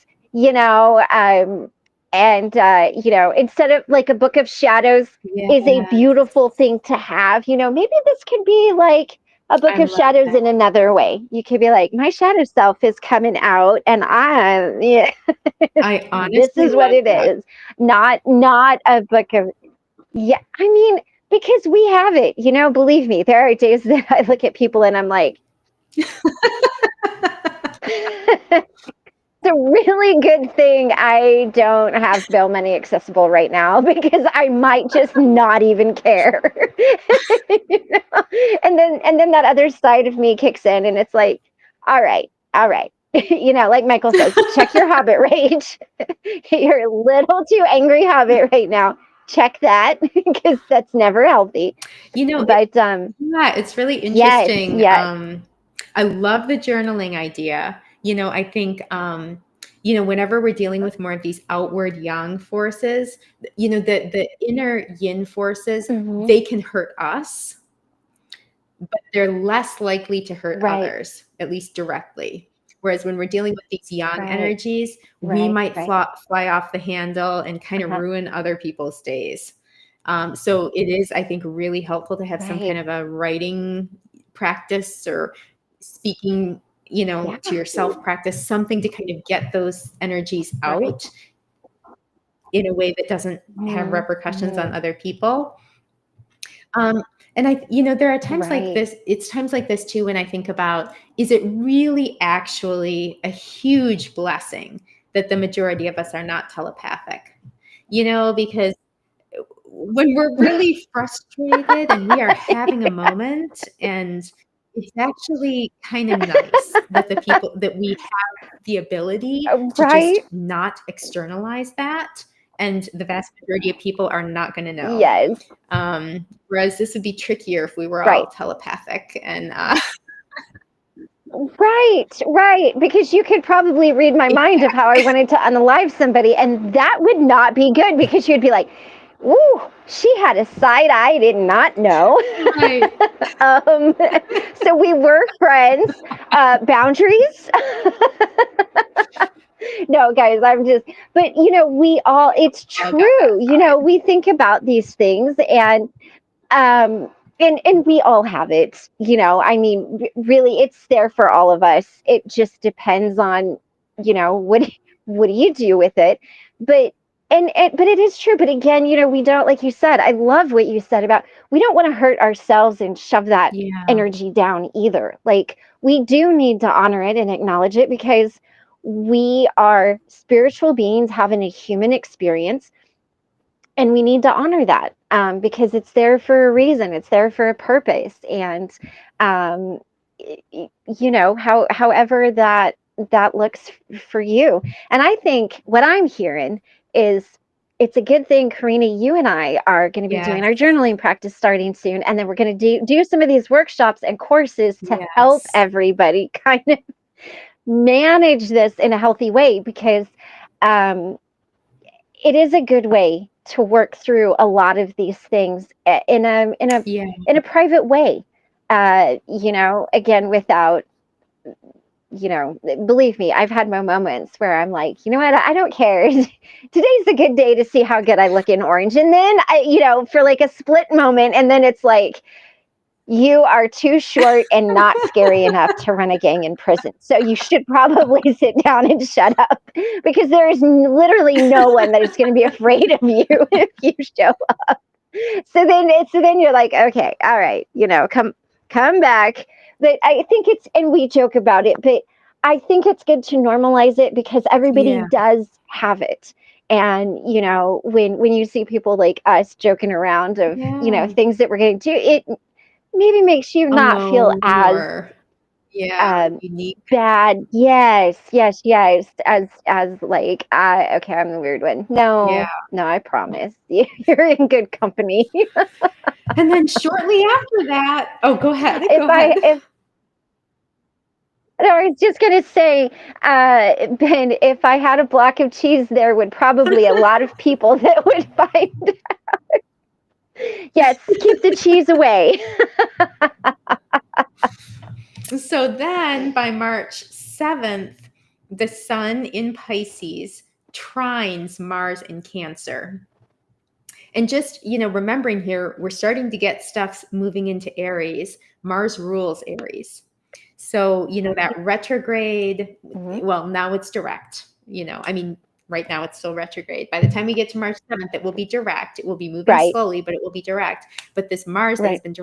And instead of like a book of shadows is a Yes. beautiful thing to have, maybe this could be like a book I of love shadows that. in another way. You could be like, my shadow self is coming out, and I this honestly is what love it that. is. Not a book of, yeah, I mean, because we have it, believe me, there are days that I look at people and I'm like, it's a really good thing I don't have bail money accessible right now, because I might just not even care. You know? And then that other side of me kicks in, and it's like, all right, all right. Like Michael says, check your hobbit rage. You're a little too angry hobbit right now. Check that, because that's never healthy. But Yeah, it's really yes, interesting. yes. I love the journaling idea. I think, whenever we're dealing with more of these outward yang forces, the inner yin forces, Hmm. they can hurt us, but they're less likely to hurt Right, others, at least directly. Whereas when we're dealing with these yang right, energies, we right, might right. fly off the handle and kind of Uh-huh. ruin other people's days. So it is, I think, really helpful to have some kind Right. of a writing practice or speaking, Yeah. to yourself practice, something to kind of get those energies Right. out in a way that doesn't have Mhm, repercussions on mhm. other people. Um, and there are times like Right. this, it's times like this too, when I think about, is it really actually a huge blessing that the majority of us are not telepathic? Because when we're really frustrated and we are having a moment, and it's actually kind of nice that the people that we have the ability to just Right? not externalize that, and the vast majority of people are not going to know. Yes. Whereas this would be trickier if we were all Right. telepathic and Right, right, because you could probably read my mind of how I wanted to unalive somebody, and that would not be good, because you'd be like, "Ooh, she had a side I did not know." right. um, so we were friends. Boundaries. No, guys, I'm just, but we all, it's All got that true. side. We think about these things, um and we all have it. I mean, really, it's there for all of us. It just depends on, what do you do with it. But but it is true. But again, we don't, like you said, I love what you said about, we don't want to hurt ourselves and shove that Yeah. energy down either. Like, we do need to honor it and acknowledge it, because we are spiritual beings having a human experience, and we need to honor that, because it's there for a reason. It's there for a purpose. And um, however that looks for you. And I think what I'm hearing is, it's a good thing, Karina, you and I are going to be doing Yes. our journaling practice starting soon, and then we're going to do some of these workshops and courses to help Yes. everybody kind of manage this in a healthy way, because um, it is a good way to work through a lot of these things, Yeah. in a private way. Again, without, believe me, I've had my moments where I'm like, you know what, I don't care. Today's a good day to see how good I look in orange. And then for like a split moment, and then it's like, you are too short and not scary enough to run a gang in prison. So you should probably sit down and shut up, because there is literally no one that is going to be afraid of you if you show up. So then you're like, okay, all right, come back. But I think and we joke about it, but I think it's good to normalize it, because everybody Yeah. does have it. And when you see people like us joking around of Yeah. things that we're going to do, it maybe makes you not feel Alone as or yeah, um unique. bad. Yes, yes, yes. As like, okay, I'm the weird one. Yeah. No, I promise. You're in good company. And then shortly after that, oh, go ahead. if Go I ahead. if No, I was just gonna say, Ben, if I had a block of cheese, there would probably a lot of people that would find. Yes, keep the cheese away. So then by March 7th, the sun in Pisces trines Mars in Cancer. And just, remembering here, we're starting to get stuff moving into Aries. Mars rules Aries. So, that retrograde, well, now it's direct, right now it's still retrograde. By the time we get to March 7th, it will be direct. It will be moving slowly, but it will be direct. But this Mars that has been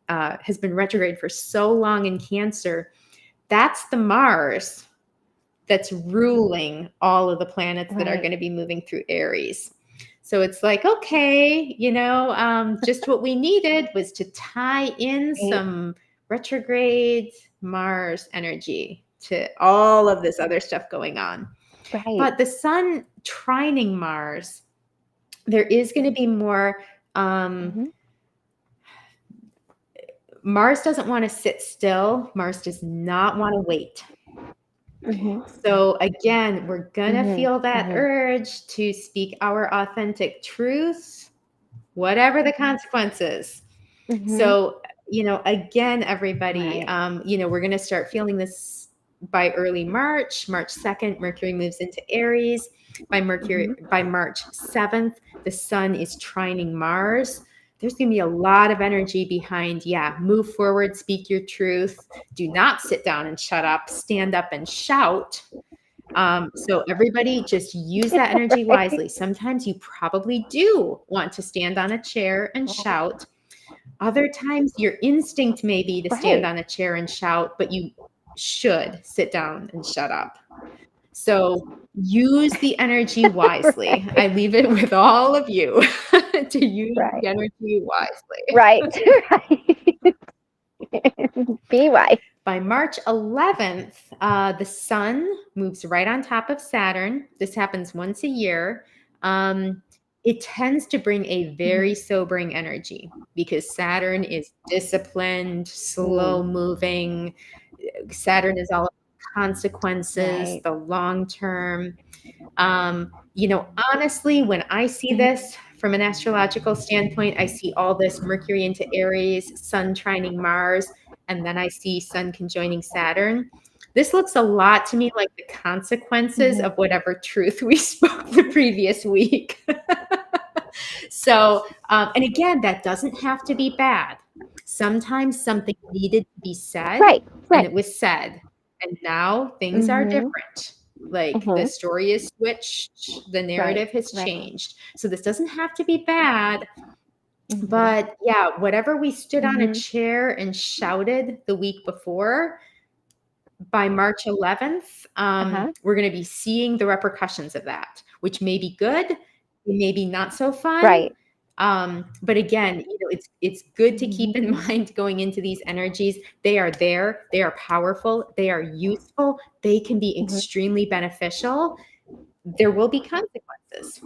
has been retrograde for so long in Cancer, that's the Mars that's ruling all of the planets that are going to be moving through Aries. So it's like, okay, just what we needed was to tie in some retrograde Mars energy to all of this other stuff going on. But the sun trining Mars, there is going to be more. Mars doesn't want to sit still. Mars does not want to wait. So again, we're going to feel that urge to speak our authentic truth, whatever the consequences. So, again, everybody, we're going to start feeling this by early March. March 2nd, Mercury moves into Aries. By March 7th, the sun is trining Mars. There's going to be a lot of energy behind, move forward, speak your truth. Do not sit down and shut up, stand up and shout. So everybody just use that energy wisely. Sometimes you probably do want to stand on a chair and shout. Other times your instinct may be to stand on a chair and shout, but you should sit down and shut up. So use the energy wisely. I leave it with all of you to use the energy wisely. Be wise. By March 11th, the sun moves right on top of Saturn. This happens once a year. It tends to bring a very sobering energy because Saturn is disciplined, slow moving. Saturn is all about consequences, the long term. Honestly, when I see this from an astrological standpoint, I see all this Mercury into Aries, Sun trining Mars, and then I see Sun conjoining Saturn. This looks a lot to me like the consequences of whatever truth we spoke the previous week. So, and again, that doesn't have to be bad. Sometimes something needed to be said, and it was said. And now things are different. Like the story is switched, the narrative has changed. So this doesn't have to be bad. But whatever we stood on a chair and shouted the week before, by March 11th, we're going to be seeing the repercussions of that, which may be good, maybe not so fun. But again, it's good to keep in mind going into these energies. They are there. They are powerful. They are useful. They can be extremely beneficial. There will be consequences.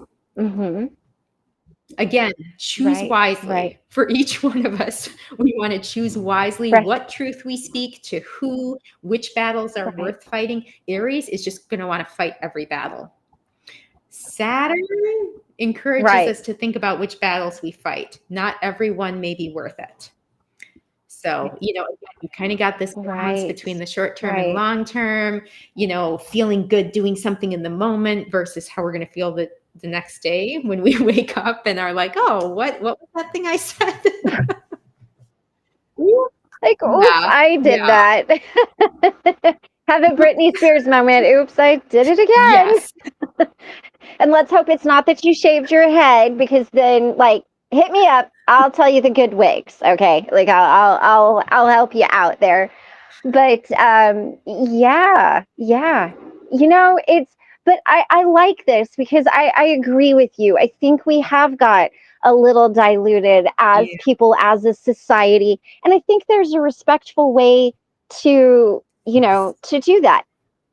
Again, choose wisely. For each one of us, we want to choose wisely what truth we speak to who, which battles are worth fighting. Aries is just going to want to fight every battle. Saturn encourages us to think about which battles we fight. Not everyone may be worth it. So, you kind of got this balance between the short term and long term, feeling good doing something in the moment versus how we're going to feel the next day when we wake up and are like, oh, what was that thing I said? Like, oops, I did that. Have a Britney Spears moment. Oops, I did it again. Yes. And let's hope it's not that you shaved your head, because then, like, hit me up. I'll tell you the good wigs. Okay, like I'll help you out there. But But I like this because I agree with you. I think we have got a little diluted as people, as a society. And I think there's a respectful way to do that.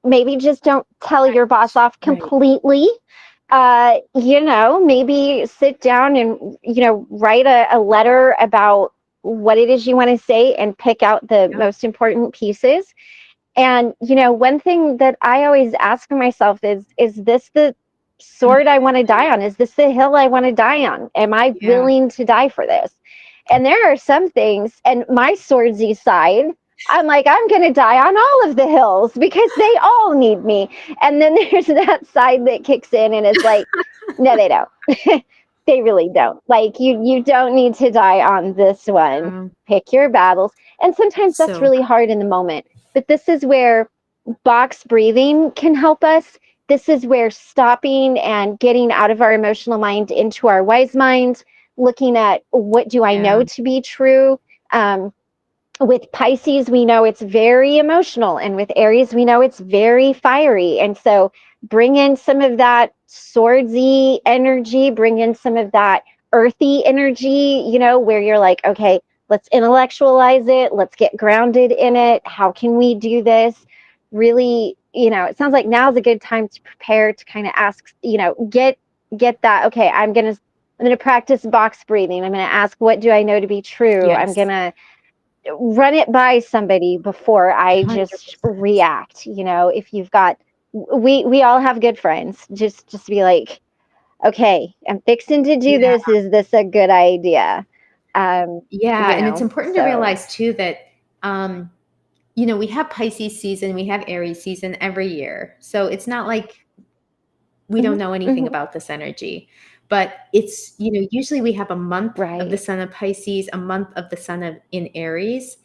Maybe just don't tell your boss off completely. Maybe sit down and, write a letter about what it is you want to say and pick out the most important pieces. And, one thing that I always ask myself is this the sword I want to die on? Is this the hill I want to die on? Am I willing to die for this? And there are some things, and my swordsy side I'm like, I'm going to die on all of the hills because they all need me. And then there's that side that kicks in and it's like, no, they don't. They really don't. Like you don't need to die on this one. Pick your battles. And sometimes that's So really hard in the moment. But this is where box breathing can help us. This is where stopping and getting out of our emotional mind into our wise mind, looking at what do I know to be true. With Pisces, we know it's very emotional, and with Aries, we know it's very fiery. And so bring in some of that swordsy energy, bring in some of that earthy energy, where you're like, okay, let's intellectualize it, let's get grounded in it. How can we do this? Really, it sounds like now's a good time to prepare to kind of ask, get that, okay, I'm gonna practice box breathing. I'm gonna ask, what do I know to be true? I'm gonna run it by somebody before I just 100%. react. If you've got, we all have good friends. Just be like, okay, I'm fixing to do this. Is this a good idea? And it's important to realize too that we have Pisces season, we have Aries season every year. So it's not like we don't know anything about this energy. But it's, usually we have a month of the sun of Pisces, a month of the sun in Aries.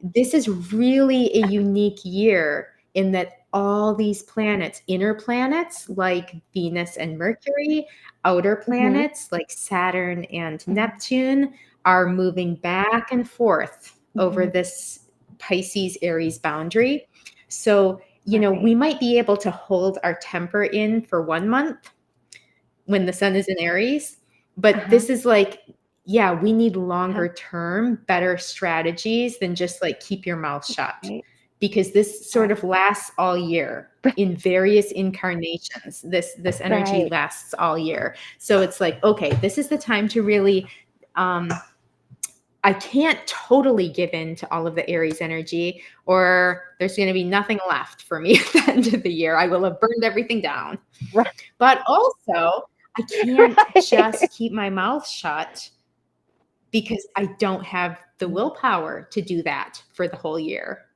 This is really a unique year in that all these planets, inner planets like Venus and Mercury, outer planets like Saturn and Neptune are moving back and forth over this Pisces Aries boundary. So, we might be able to hold our temper in for 1 month when the sun is in Aries, but this is like, we need longer term, better strategies than just like keep your mouth shut, because this sort of lasts all year in various incarnations. This energy lasts all year. So it's like, okay, this is the time to really, I can't totally give in to all of the Aries energy, or there's going to be nothing left for me at the end of the year. I will have burned everything down. But also, I can't just keep my mouth shut because I don't have the willpower to do that for the whole year.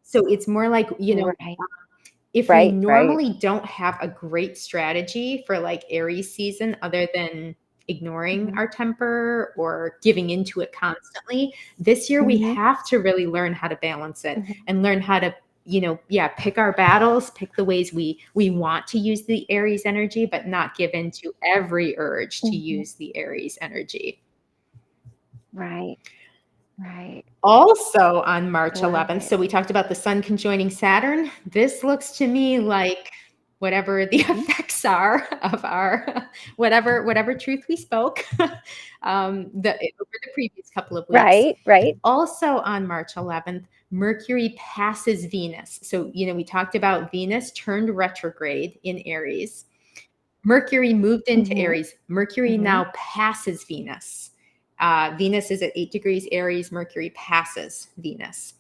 So it's more like, if we normally don't have a great strategy for like Aries season other than ignoring our temper or giving into it constantly, this year we have to really learn how to balance it and learn how to pick our battles, pick the ways we want to use the Aries energy, but not give in to every urge to use the Aries energy. Right. Also on March 11th, so we talked about the sun conjoining Saturn. This looks to me like whatever the effects are of our whatever truth we spoke over the previous couple of weeks. Right. Also on March 11th, Mercury passes Venus. So, we talked about Venus turned retrograde in Aries. Mercury moved into Aries. Mercury now passes Venus. Venus is at 8 degrees Aries. Mercury passes Venus.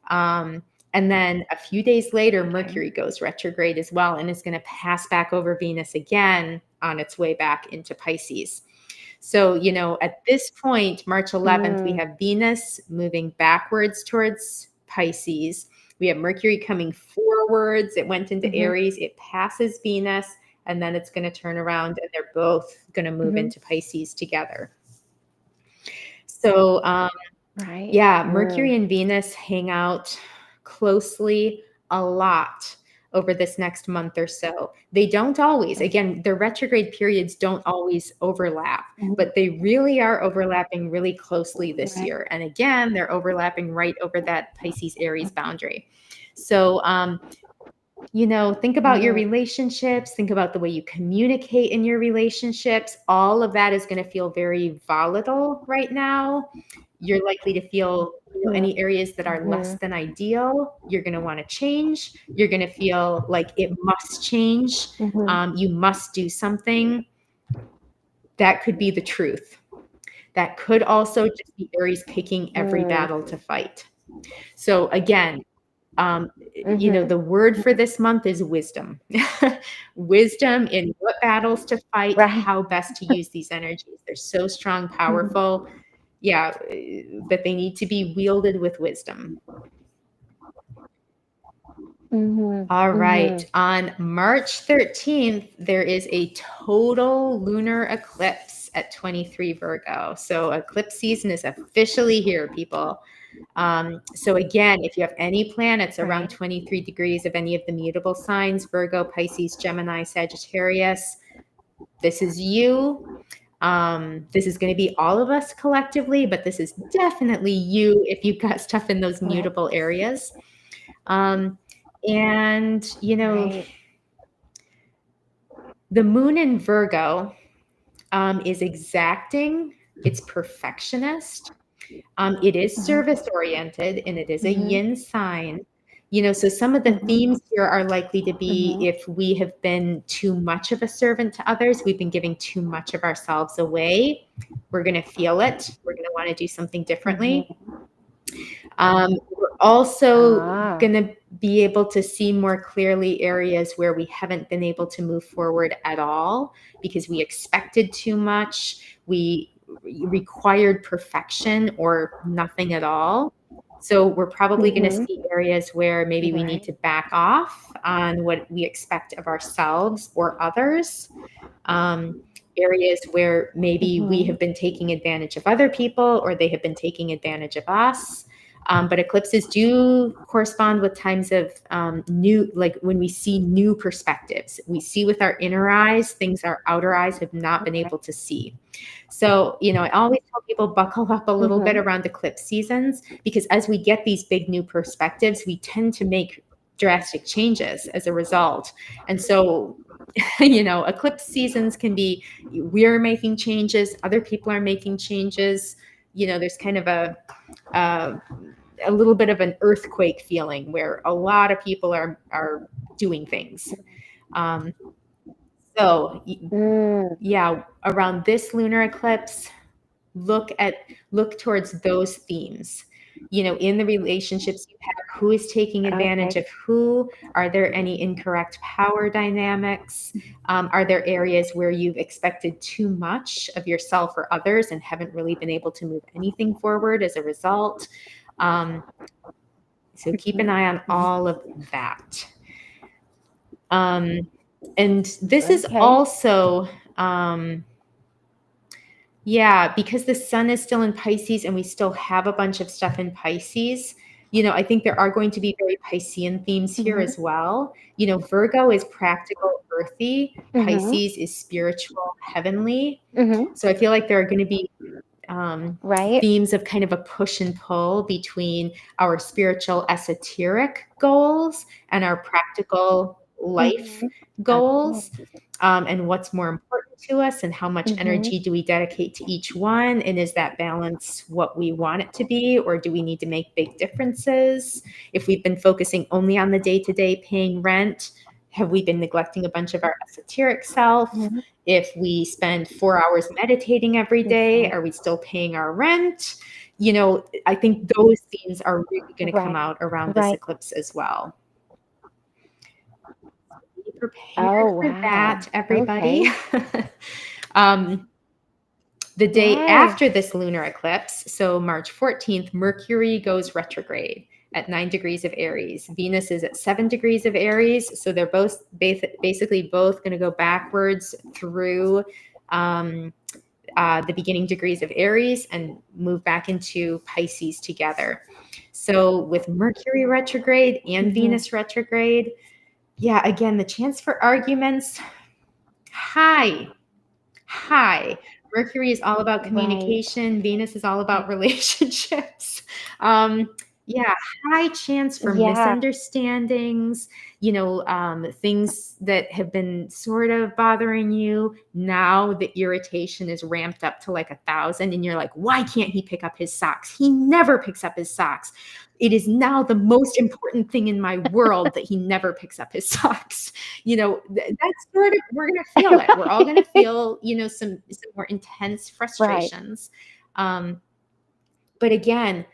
And then a few days later, Mercury goes retrograde as well and is going to pass back over Venus again on its way back into Pisces. So, at this point, March 11th, we have Venus moving backwards towards Pisces. We have Mercury coming forwards. It went into Aries. It passes Venus, and then it's going to turn around, and they're both going to move into Pisces together. So, Mercury and Venus hang out closely a lot over this next month or so. They don't always, again, the retrograde periods don't always overlap, but they really are overlapping really closely this year. And again, they're overlapping right over that Pisces Aries boundary. So, think about your relationships, think about the way you communicate in your relationships. All of that is going to feel very volatile right now. You're likely to feel any areas that are less than ideal. You're going to want to change. You're going to feel like it must change. You must do something. That could be the truth. That could also just be Aries picking every battle to fight. So again, the word for this month is wisdom. Wisdom in what battles to fight, how best to use these energies. They're so strong, powerful. But they need to be wielded with wisdom. All right. On March 13th, there is a total lunar eclipse at 23 Virgo. So eclipse season is officially here, people. So again, if you have any planets around 23 degrees of any of the mutable signs, Virgo, Pisces, Gemini, Sagittarius, this is you. This is going to be all of us collectively, but this is definitely you if you've got stuff in those mutable areas. And, you know, the moon in Virgo is exacting. It's perfectionist. It is service oriented, and it is a yin sign. You know, so some of the themes here are likely to be if we have been too much of a servant to others, we've been giving too much of ourselves away. We're going to feel it. We're going to want to do something differently. We're also going to be able to see more clearly areas where we haven't been able to move forward at all because we expected too much. We required perfection or nothing at all. So we're probably going to see areas where maybe we need to back off on what we expect of ourselves or others. Areas where maybe we have been taking advantage of other people or they have been taking advantage of us. But eclipses do correspond with times of new, like when we see new perspectives. We see with our inner eyes things our outer eyes have not been able to see. So, you know, I always tell people buckle up a little bit around eclipse seasons, because as we get these big new perspectives, we tend to make drastic changes as a result. And so, you know, eclipse seasons can be, we're making changes, other people are making changes. You know, there's kind of a little bit of an earthquake feeling where a lot of people are doing things. So yeah, around this lunar eclipse, look towards those themes. You know, in the relationships you have, who is taking advantage of who? Are there any incorrect power dynamics? Are there areas where you've expected too much of yourself or others and haven't really been able to move anything forward as a result? So keep an eye on all of that. And this is also, yeah, because the sun is still in Pisces and we still have a bunch of stuff in Pisces, you know, I think there are going to be very Piscean themes here as well. You know, Virgo is practical, earthy. Pisces is spiritual, heavenly. So I feel like there are going to be themes of kind of a push and pull between our spiritual esoteric goals and our practical life goals, and what's more important to us and how much energy do we dedicate to each one, and is that balance what we want it to be, or do we need to make big differences? If we've been focusing only on the day-to-day paying rent, have we been neglecting a bunch of our esoteric self? If we spend 4 hours meditating every day, are we still paying our rent? You know, I think those themes are really going to come out around this eclipse as well. Be prepared for that, everybody. The day after this lunar eclipse, so March 14th, Mercury goes retrograde at 9 degrees of Aries. Venus is at 7 degrees of Aries. So they're both basically both going to go backwards through the beginning degrees of Aries and move back into Pisces together. So with Mercury retrograde and Venus retrograde, yeah, again, the chance for arguments, high. Mercury is all about communication. Venus is all about relationships. Yeah, high chance for misunderstandings, you know, things that have been sort of bothering you. Now the irritation is ramped up to like 1,000 and you're like, why can't he pick up his socks? He never picks up his socks. It is now the most important thing in my world that he never picks up his socks. You know, that's sort of, we're going to feel it. We're all going to feel, you know, some more intense frustrations. But again,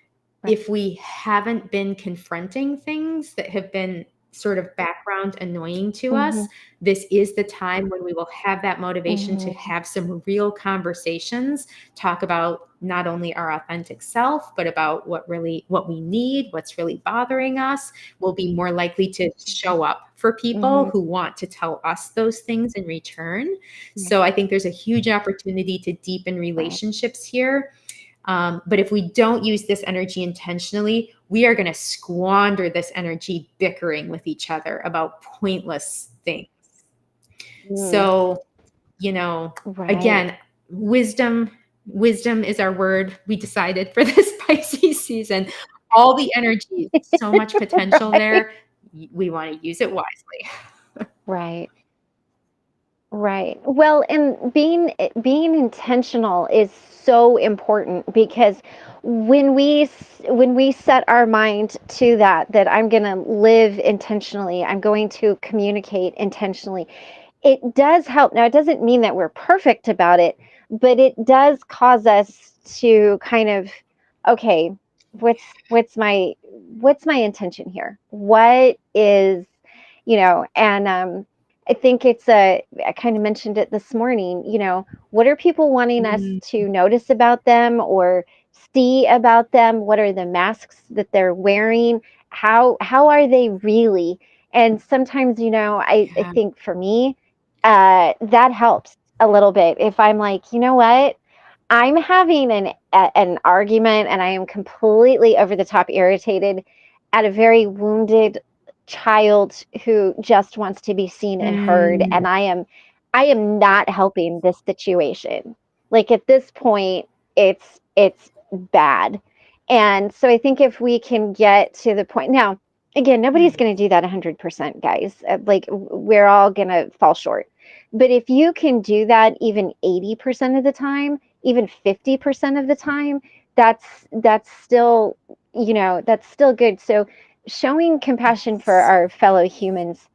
if we haven't been confronting things that have been sort of background annoying to us, this is the time when we will have that motivation to have some real conversations, talk about not only our authentic self, but about what we need, what's really bothering us. We'll be more likely to show up for people who want to tell us those things in return. So I think there's a huge opportunity to deepen relationships here. But if we don't use this energy intentionally, we are going to squander this energy bickering with each other about pointless things. So, again, wisdom is our word we decided for this Pisces season. All the energy, so much potential there. We want to use it wisely. Right. Well, and being intentional is so important, because when we set our mind to that I'm going to live intentionally, I'm going to communicate intentionally, it does help. Now, it doesn't mean that we're perfect about it, but it does cause us to kind of, okay, what's my intention here? What is, and I think I kind of mentioned it this morning, what are people wanting us to notice about them or see about them? What are the masks that they're wearing? How are they really? And sometimes, I think for me, that helps a little bit. If I'm like, you know what, I'm having an argument and I am completely over the top irritated at a very wounded child who just wants to be seen and heard, and I am not helping this situation. Like, at this point, it's bad. And so I think if we can get to the point now, again, nobody's going to do that 100%, guys. Like, we're all going to fall short. But if you can do that even 80% of the time, even 50% of the time, that's still, that's still good. So showing compassion for our fellow humans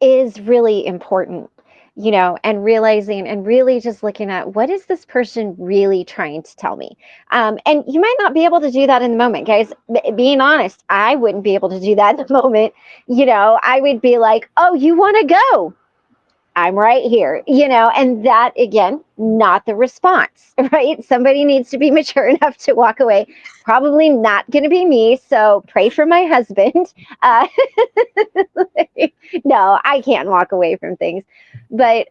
is really important, and realizing and really just looking at, what is this person really trying to tell me? And you might not be able to do that in the moment, guys. Being honest, I wouldn't be able to do that in the moment. I would be like, oh, you want to go? I'm right here, and that, again, not the response, right? Somebody needs to be mature enough to walk away. Probably not going to be me. So pray for my husband. No, I can't walk away from things. But,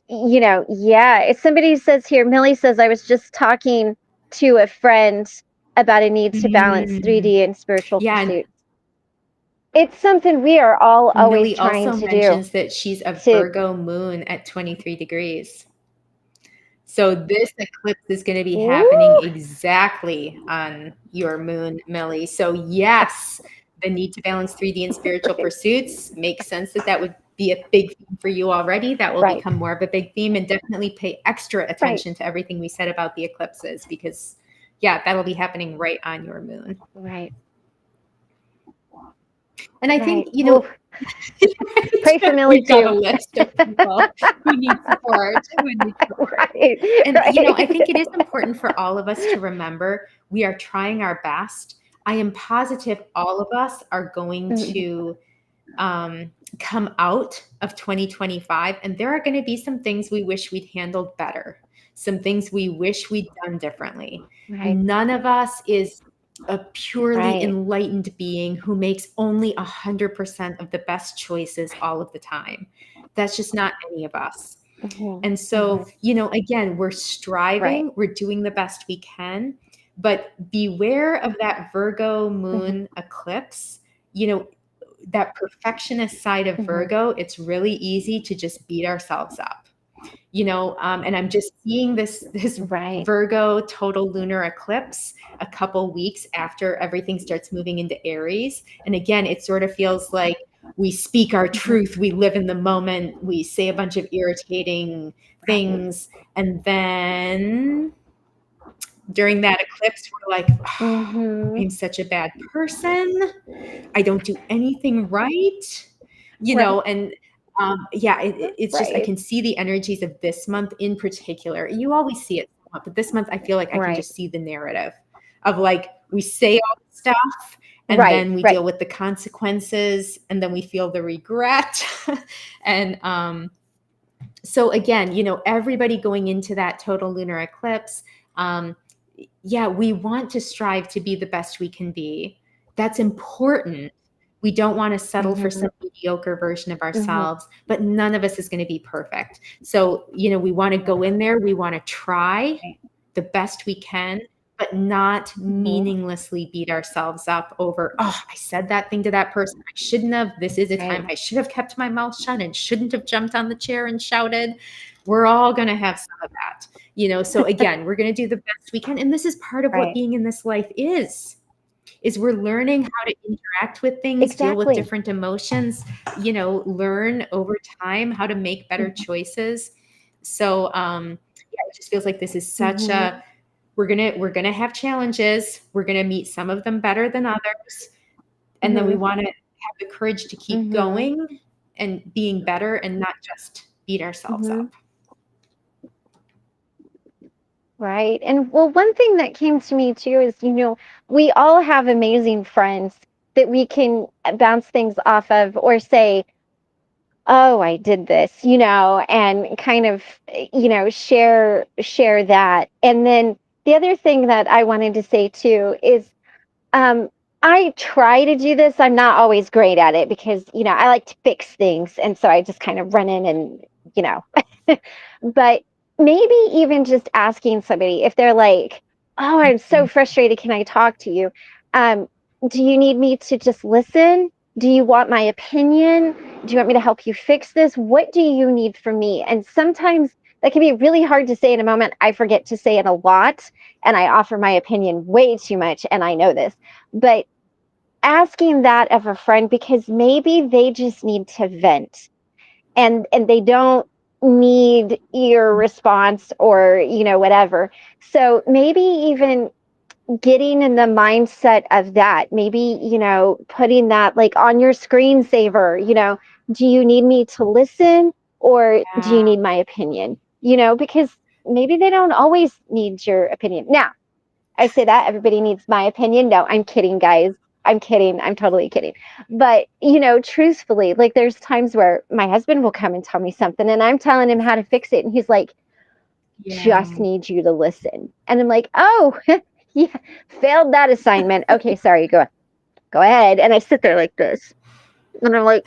if somebody says here, Millie says, I was just talking to a friend about a need to balance 3D and spiritual pursuits. It's something we are all always Millie trying also to mentions do. that she's a Virgo moon at 23 degrees. So this eclipse is going to be happening exactly on your moon, Millie. So yes, the need to balance 3D and spiritual pursuits makes sense that would be a big theme for you already. That will become more of a big theme, and definitely pay extra attention to everything we said about the eclipses, because that'll be happening right on your moon. Right. And I think, pray for Millie we've got too. a list of people who need support. And, I think it is important for all of us to remember we are trying our best. I am positive all of us are going to come out of 2025, and there are going to be some things we wish we'd handled better, some things we wish we'd done differently. And none of us is a purely enlightened being who makes only 100% of the best choices all of the time. That's just not any of us. And so, again, we're striving, we're doing the best we can, but beware of that Virgo moon eclipse, that perfectionist side of Virgo. It's really easy to just beat ourselves up. And I'm just seeing this Virgo total lunar eclipse a couple weeks after everything starts moving into Aries. And again, it sort of feels like we speak our truth, we live in the moment, we say a bunch of irritating things, and then during that eclipse, we're like, I'm such a bad person, I don't do anything right, and it's just, I can see the energies of this month in particular. You always see it, but this month I feel like I can just see the narrative of, like, we say all the stuff, and Right, then we right. deal with the consequences, and then we feel the regret. And so again, everybody going into that total lunar eclipse, yeah, we want to strive to be the best we can be. That's important. We don't want to settle for Mhm, some mediocre version of mhm, ourselves, but none of us is going to be perfect. So, we want to go in there, we want to try right. the best we can, but not Mhm, meaninglessly beat ourselves up over, oh, I said that thing to that person. I shouldn't have. This is a right. time I should have kept my mouth shut and shouldn't have jumped on the chair and shouted. We're all going to have some of that. So again, we're going to do the best we can. And this is part of what Right. being in this life is we're learning how to interact with things, deal with Exactly. different emotions, learn over time how to make better Mhm, choices. So, yeah, it just feels like this is such mhm, we're gonna have challenges. We're gonna meet some of them better than others. And then we mhm, want to have the courage to keep mhm, going and being better and not just beat ourselves mhm. up. Right. And well, one thing that came to me too is, we all have amazing friends that we can bounce things off of or say, oh, I did this, and kind of, share that. And then the other thing that I wanted to say too is, um, I try to do this. I'm not always great at it because, I like to fix things. And so I just kind of run in and, you know, but maybe even just asking somebody if they're like, oh, I'm so frustrated. Can I talk to you? Um, do you need me to just listen? Do you want my opinion? Do you want me to help you fix this? What do you need from me? And sometimes that can be really hard to say in a moment. I forget to say it a lot and I offer my opinion way too much. And I know this, but asking that of a friend because maybe they just need to vent and they don't need your response or whatever. So maybe even getting in the mindset of that, maybe putting that like on your screensaver, do you need me to listen or do Yeah. you need my opinion, because maybe they don't always need your opinion. Now I say that everybody needs my opinion. No, I'm kidding, guys. I'm kidding. I'm totally kidding. But, truthfully, like there's times where my husband will come and tell me something and I'm telling him how to fix it. And he's like, Yeah. just need you to listen. And I'm like, oh, yeah, failed that assignment. Okay, sorry, go ahead. And I sit there like this. And I'm like,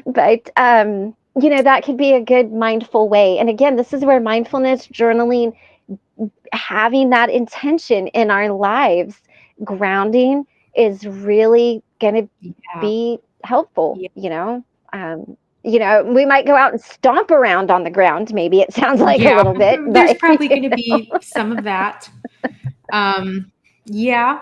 but that could be a good mindful way. And again, this is where mindfulness, journaling, having that intention in our lives, grounding is really going to Yeah. be helpful, Yeah. we might go out and stomp around on the ground. Maybe it sounds like a Yeah. little bit, There's but probably going to be some of that. Yeah.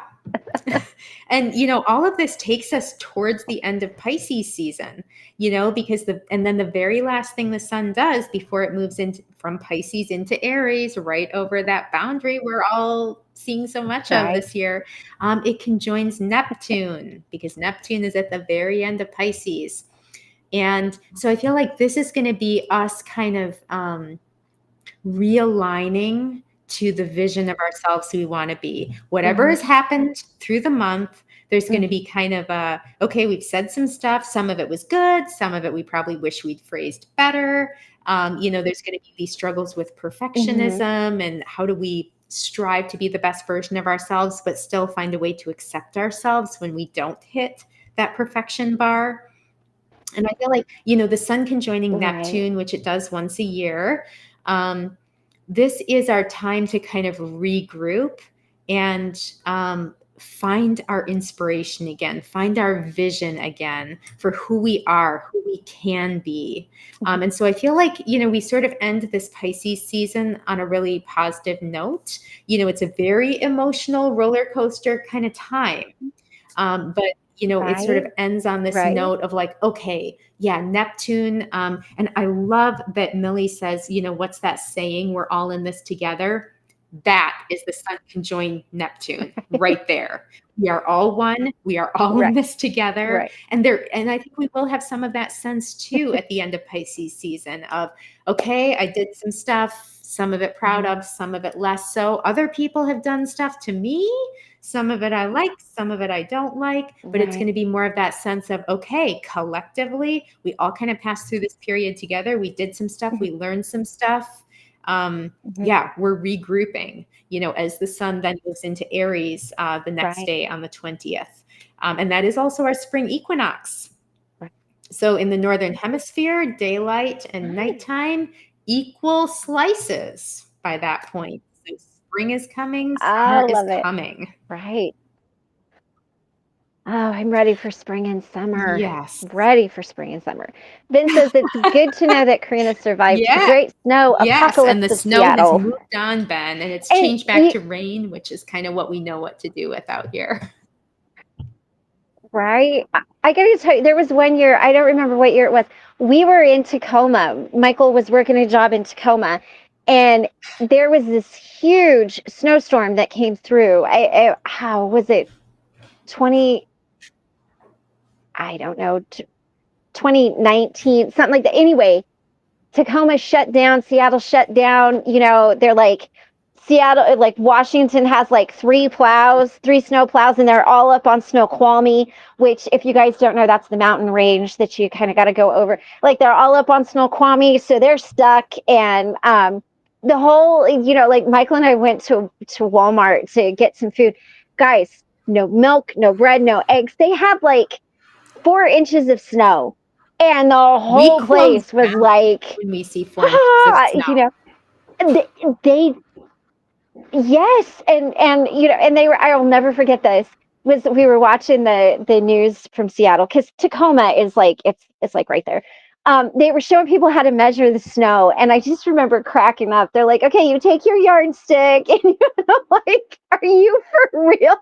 And all of this takes us towards the end of Pisces season, because and then the very last thing the sun does before it moves into from Pisces into Aries, right over that boundary we're all seeing so much of right. this year, it conjoins Neptune because Neptune is at the very end of Pisces. And so I feel like this is going to be us kind of realigning to the vision of ourselves who we want to be. Whatever Mm-hmm. has happened through the month, there's going to Mm-hmm. be kind of okay, we've said some stuff. Some of it was good. Some of it we probably wish we'd phrased better. There's going to be these struggles with Mm-hmm. perfectionism and how do we strive to be the best version of ourselves, but still find a way to accept ourselves when we don't hit that perfection bar. And I feel like, the sun conjoining Right. Neptune, which it does once a year. Um, this is our time to kind of regroup and find our inspiration again, find our vision again for who we are, who we can be. Mm-hmm. And so I feel like, we sort of end this Pisces season on a really positive note. It's a very emotional roller coaster kind of time. But it sort Right. of ends on this Right. note of like, okay, yeah, Neptune. And I love that Millie says, what's that saying? We're all in this together. That is the sun conjoined Neptune right there. We are all one. We are all in Right. this together. Right. And I think we will have some of that sense too at the end of Pisces season of, okay, I did some stuff some of it proud of, some of it less so. Other people have done stuff to me. Some of it I like, some of it I don't like, but it's going to be more of that sense of, okay, collectively, we all kind of passed through this period together. We did some stuff, we learned some stuff. Yeah, we're regrouping, as the sun then moves into Aries the next day on the 20th. And that is also our spring equinox. So in the Northern Hemisphere, daylight and nighttime equal slices by that point. So spring is coming, summer is coming. Right. Oh, I'm ready for spring and summer. Yes. Ready for spring and summer. Vin says it's good to know that Karena survived the great snow apocalypse and the of snow Seattle. has moved on, Ben, and it's changed back to rain, which is kind of what we know what to do with out here. Right. I got to tell you, there was one year, I don't remember what year it was. We were in Tacoma. Michael was working a job in Tacoma, and there was this huge snowstorm that came through. How was it? 20, I don't know, 2019, something like that. Anyway, Tacoma shut down, Seattle shut down. They're like, Seattle, like Washington has like three snow plows, and they're all up on Snoqualmie, which, if you guys don't know, that's the mountain range that you kind of got to go over. Like, they're all up on Snoqualmie, so they're stuck. And the whole, like Michael and I went to Walmart to get some food. Guys, no milk, no bread, no eggs. They have like 4 inches of snow, and the whole place was like, when we see 4 inches of snow. They yes, and they were. I'll never forget this. We were watching the news from Seattle, because Tacoma is like, it's like right there. They were showing people how to measure the snow, and I just remember cracking up. They're like, okay, you take your yardstick, and like, are you for real?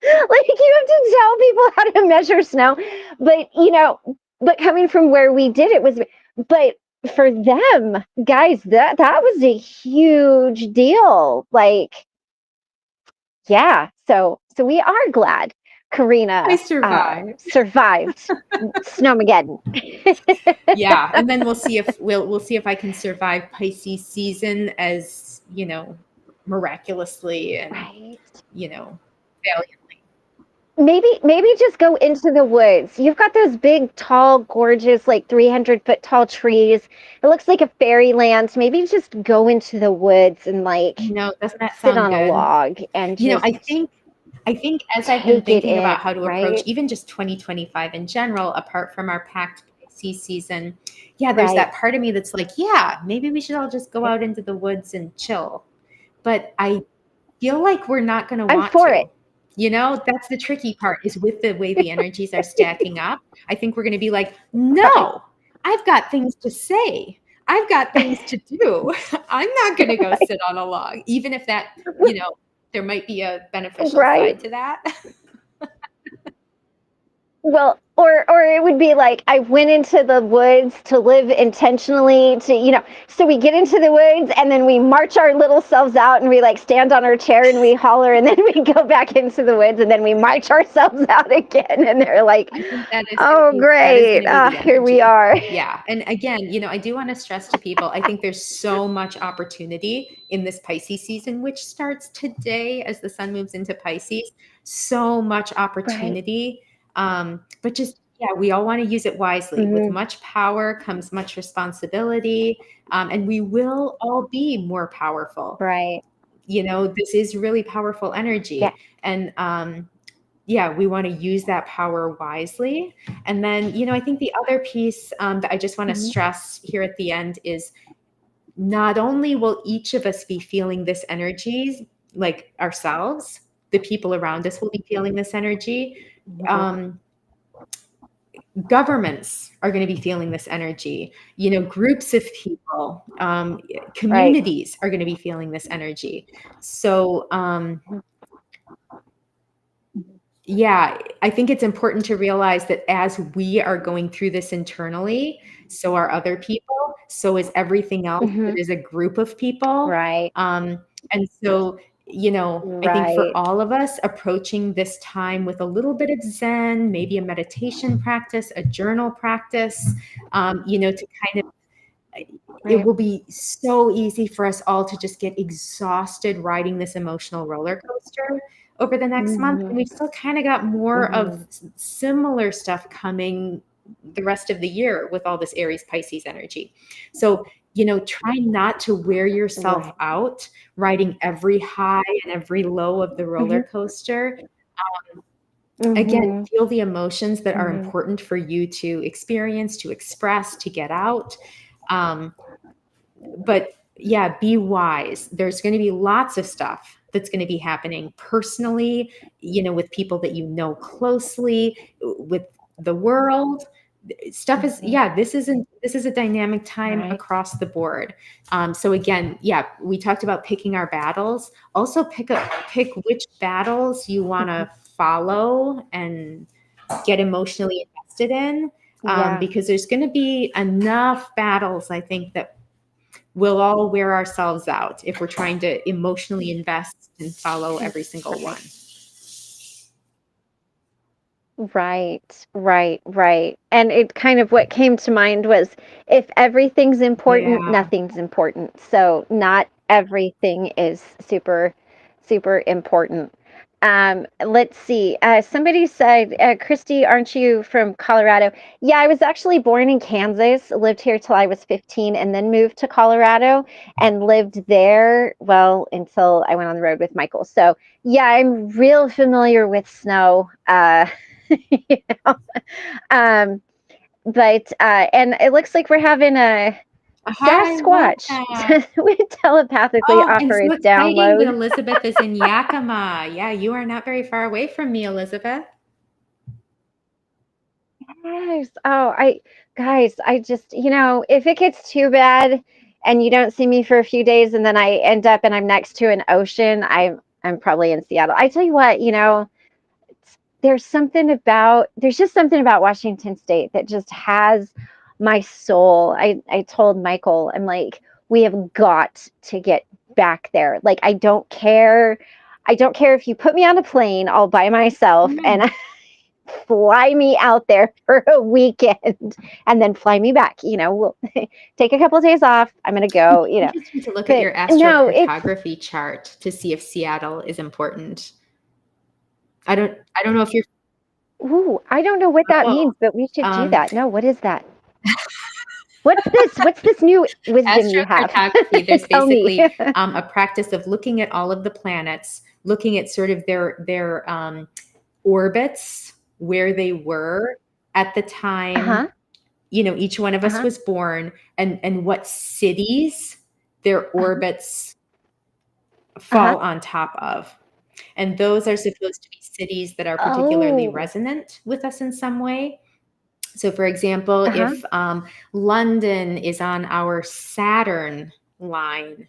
Like, you have to tell people how to measure snow. But coming from where we did it was, but for them, guys, that was a huge deal. Like, yeah. So we are glad Karena survived Snowmageddon. Yeah, and then we'll see if I can survive Pisces season as miraculously and valiantly. Maybe just go into the woods. You've got those big, tall, gorgeous, like 300-foot tall trees. It looks like a fairyland. Maybe just go into the woods and doesn't that sit sound on good? a log and just I think as I've been thinking about how to approach even just 2025 in general, apart from our packed Pisces season, there's that part of me that's like, maybe we should all just go out into the woods and chill. But I feel like we're not going to want to. It. That's the tricky part, is with the way the energies are stacking up. I think we're going to be like, no, I've got things to say. I've got things to do. I'm not going to go sit on a log, even if that, there might be a beneficial side to that. Well, or it would be like, I went into the woods to live intentionally, so we get into the woods, and then we march our little selves out, and we like stand on our chair and we holler, and then we go back into the woods, and then we march ourselves out again, and they're like, oh, great, here we are. Yeah. And again, I do want to stress to people, I think there's so much opportunity in this Pisces season, which starts today as the sun moves into Pisces. So much opportunity. But just, we all want to use it wisely. Mm-hmm. With much power comes much responsibility, and we will all be more powerful. Right. This is really powerful energy. Yeah. And we want to use that power wisely. And then, I think the other piece that I just want to stress here at the end is, not only will each of us be feeling this energy, like ourselves, the people around us will be feeling this energy. Governments are going to be feeling this energy, groups of people, communities are going to be feeling this energy. So, I think it's important to realize that as we are going through this internally, so are other people, so is everything else that is a group of people. Right. And so, I think for all of us, approaching this time with a little bit of Zen, maybe a meditation practice, a journal practice, to kind of, it will be so easy for us all to just get exhausted riding this emotional roller coaster over the next month. And we've still kind of got more of similar stuff coming the rest of the year with all this Aries Pisces energy. So, try not to wear yourself out riding every high and every low of the roller coaster. Again, feel the emotions that are important for you to experience, to express, to get out. But yeah, be wise. There's going to be lots of stuff that's going to be happening personally, with people that you know closely, with the world. Stuff is, this is a dynamic time across the board. So again, we talked about picking our battles. Also pick which battles you want to follow and get emotionally invested in, because there's going to be enough battles, I think, that we'll all wear ourselves out if we're trying to emotionally invest and follow every single one. Right. And it kind of, what came to mind was, if everything's important, nothing's important. So not everything is super, super important. Let's see. Somebody said, Christy, aren't you from Colorado? Yeah, I was actually born in Kansas, lived here till I was 15, and then moved to Colorado and lived there, well, until I went on the road with Michael. So yeah, I'm real familiar with snow. But and it looks like we're having a Sasquatch we telepathically offer and a so download. That Elizabeth is in Yakima. Yeah, you are not very far away from me, Elizabeth. Yes. Oh, guys, I just, if it gets too bad and you don't see me for a few days and then I end up and I'm next to an ocean, I'm probably in Seattle. I tell you what, there's just something about Washington State that just has my soul. I told Michael, I'm like, we have got to get back there. Like, I don't care if you put me on a plane all by myself and fly me out there for a weekend and then fly me back. We'll take a couple of days off. I'm going to go, You just need to look at your astrocartography chart to see if Seattle is important. I don't know if you're. Ooh, I don't know what that means, but we should do that. No, what is that? What's this new wisdom you have? There's basically a practice of looking at all of the planets, looking at sort of their orbits, where they were at the time, each one of us was born, and what cities their orbits fall on top of. And those are supposed to be cities that are particularly resonant with us in some way. So for example, if London is on our Saturn line,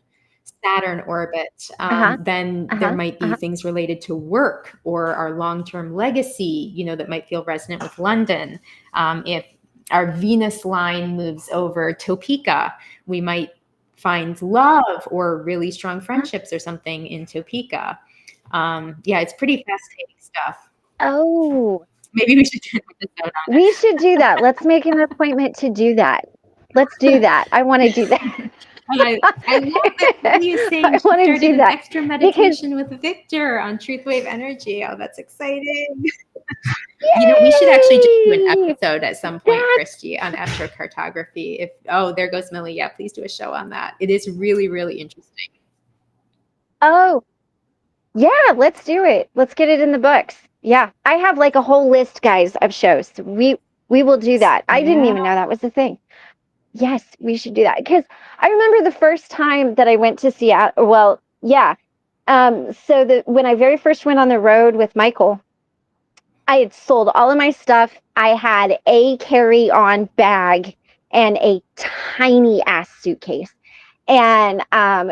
Saturn orbit, then there might be things related to work or our long-term legacy, that might feel resonant with London. If our Venus line moves over Topeka, we might find love or really strong friendships or something in Topeka. It's pretty fascinating stuff. Oh, maybe we should do this. We should do that. Let's make an appointment to do that. Let's do that. I want to do that. I love that he is saying I want to do that. Extra meditation with Victor on Truth Wave Energy. Oh, that's exciting. We should actually just do an episode at some point, Christy, on astrocartography. There goes Millie. Yeah, please do a show on that. It is really, really interesting. Oh, yeah, let's do it. Let's get it in the books. Yeah, I have like a whole list, guys, of shows. We will do that. I didn't even know that was the thing. Yes, we should do that, because I remember the first time that I went to Seattle. Well, yeah. So when I very first went on the road with Michael, I had sold all of my stuff. I had a carry-on bag and a tiny ass suitcase, and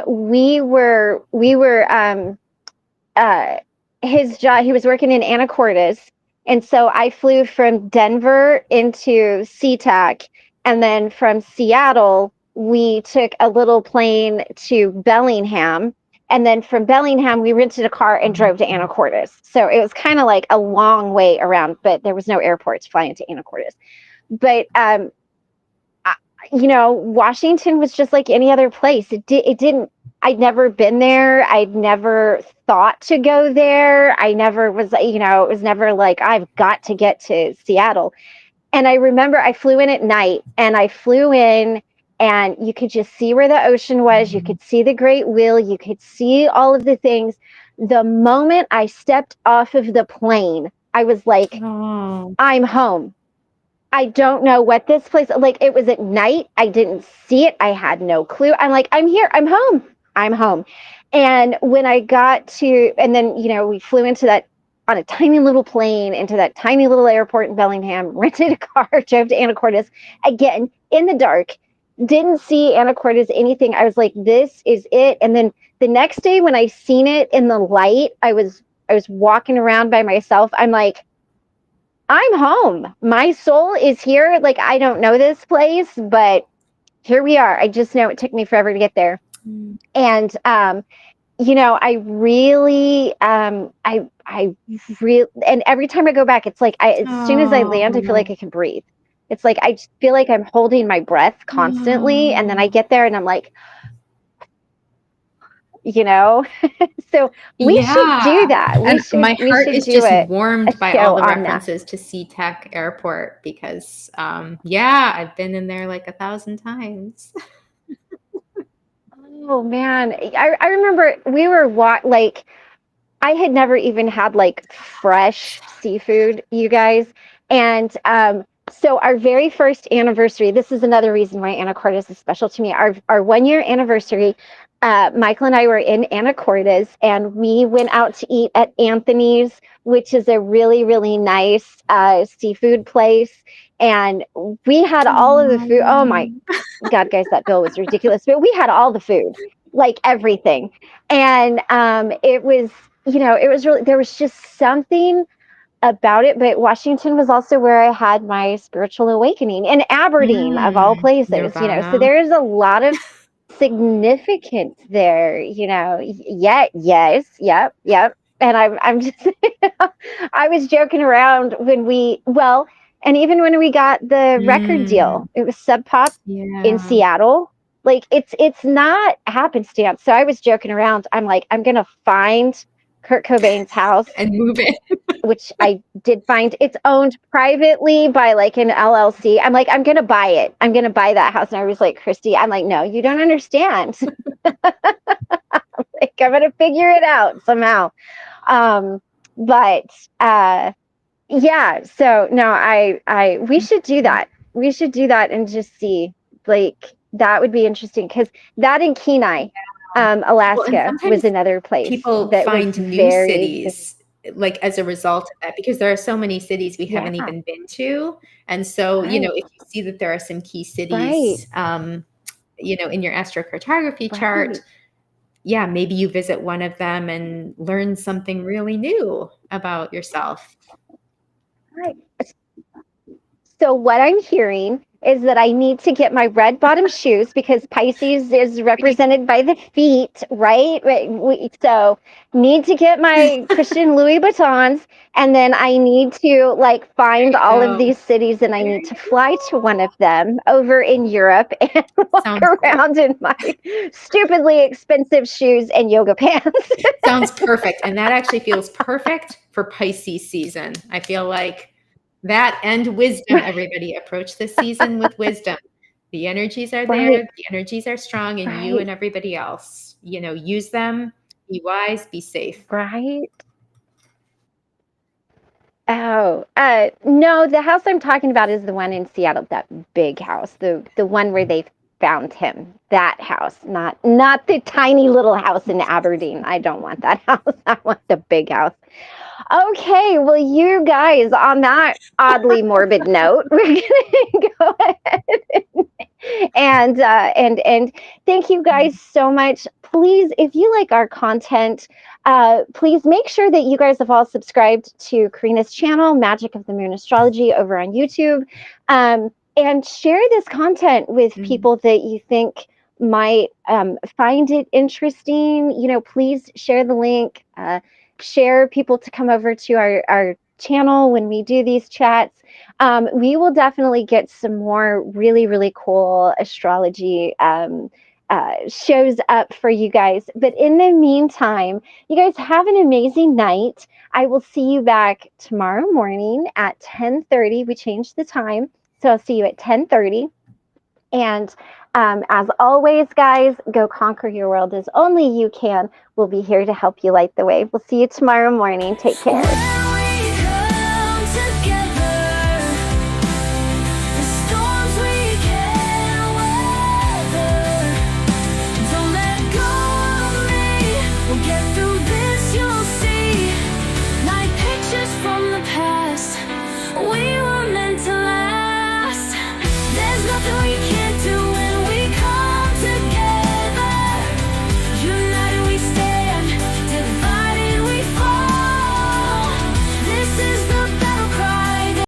we were his job. He was working in Anacortes, and so I flew from Denver into SeaTac. And then from Seattle, we took a little plane to Bellingham. And then from Bellingham, we rented a car and drove to Anacortes. So it was kind of like a long way around, but there was no airport to fly into Anacortes. But Washington was just like any other place. It didn't, I'd never been there. I'd never thought to go there. I never was, it was never like, I've got to get to Seattle. And I remember I flew in at night, and I flew in, and you could just see where the ocean was. You could see the Great Wheel. You could see all of the things. The moment I stepped off of the plane, I was like, I'm home. I don't know what this place, like, it was at night. I didn't see it. I had no clue. I'm like, I'm here. I'm home. I'm home. And when I got to, and then, we flew into that, on a tiny little plane, into that tiny little airport in Bellingham, rented a car, drove to Anacortes, again, in the dark, didn't see Anacortes, anything. I was like, this is it. And then the next day when I seen it in the light, I was walking around by myself. I'm like, I'm home. My soul is here. Like, I don't know this place, but here we are. I just know it took me forever to get there. And, I really, and every time I go back, it's like, as soon as I land, I feel like I can breathe. It's like, I just feel like I'm holding my breath constantly. And then I get there and I'm like, so we should do that. My heart is just warmed by all the on references to SeaTac Airport because, I've been in there like 1,000 times. Oh man, I remember we were I had never even had like fresh seafood, you guys, and so our very first anniversary. This is another reason why Anacortes is special to me. Our 1 year anniversary. Michael and I were in Anacortes, and we went out to eat at Anthony's, which is a really, really nice seafood place. And we had all of the food. Oh my God, guys, that bill was ridiculous. But we had all the food, like everything. And it was, it was really, there was just something about it. But Washington was also where I had my spiritual awakening, in Aberdeen, of all places, Nirvana. So there is a lot of significance there, yes, yep. And I'm just, I was joking around and even when we got the record deal, it was Sub Pop in Seattle. Like, it's not happenstance. So I was joking around. I'm like, I'm gonna find Kurt Cobain's house and move it. which I did find. It's owned privately by like an LLC. I'm like, I'm going to buy it. I'm going to buy that house. And I was like, Christy, I'm like, no, you don't understand. Like, I'm going to figure it out somehow. Yeah, so no, we should do that. We should do that and just see, like, that would be interesting, because that in Kenai, Alaska, was another place people that find was new very cities like as a result of that, because there are so many cities we haven't even been to. And so, if you see that there are some key cities, in your astrocartography chart, maybe you visit one of them and learn something really new about yourself. Right. So what I'm hearing is that I need to get my red bottom shoes, because Pisces is represented by the feet, right? So need to get my Christian Louis Vuittons, and then I need to like find all of these cities, and I need to fly to one of them over in Europe and walk around in my stupidly expensive shoes and yoga pants. Sounds perfect. And that actually feels perfect for Pisces season. I feel like that and wisdom. Everybody approach this season with wisdom. The energies are there. The energies are strong in you and everybody else. Use them. Be wise. Be safe. Right. Oh, no, the house I'm talking about is the one in Seattle, that big house, the one where they found him. That house, not the tiny little house in Aberdeen. I don't want that house. I want the big house. Okay, well, you guys, on that oddly morbid note, we're gonna go ahead and thank you guys so much. Please, if you like our content, please make sure that you guys have all subscribed to Karena's channel, Magic of the Moon Astrology, over on YouTube, and share this content with people that you think might find it interesting. Please share the link. Share people to come over to our channel when we do these chats. We will definitely get some more really, really cool astrology shows up for you guys. But in the meantime, you guys have an amazing night. I will see you back tomorrow morning at 10:30. We changed the time, so I'll see you at 10:30. And as always, guys, go conquer your world as only you can. We'll be here to help you light the way. We'll see you tomorrow morning. Take care.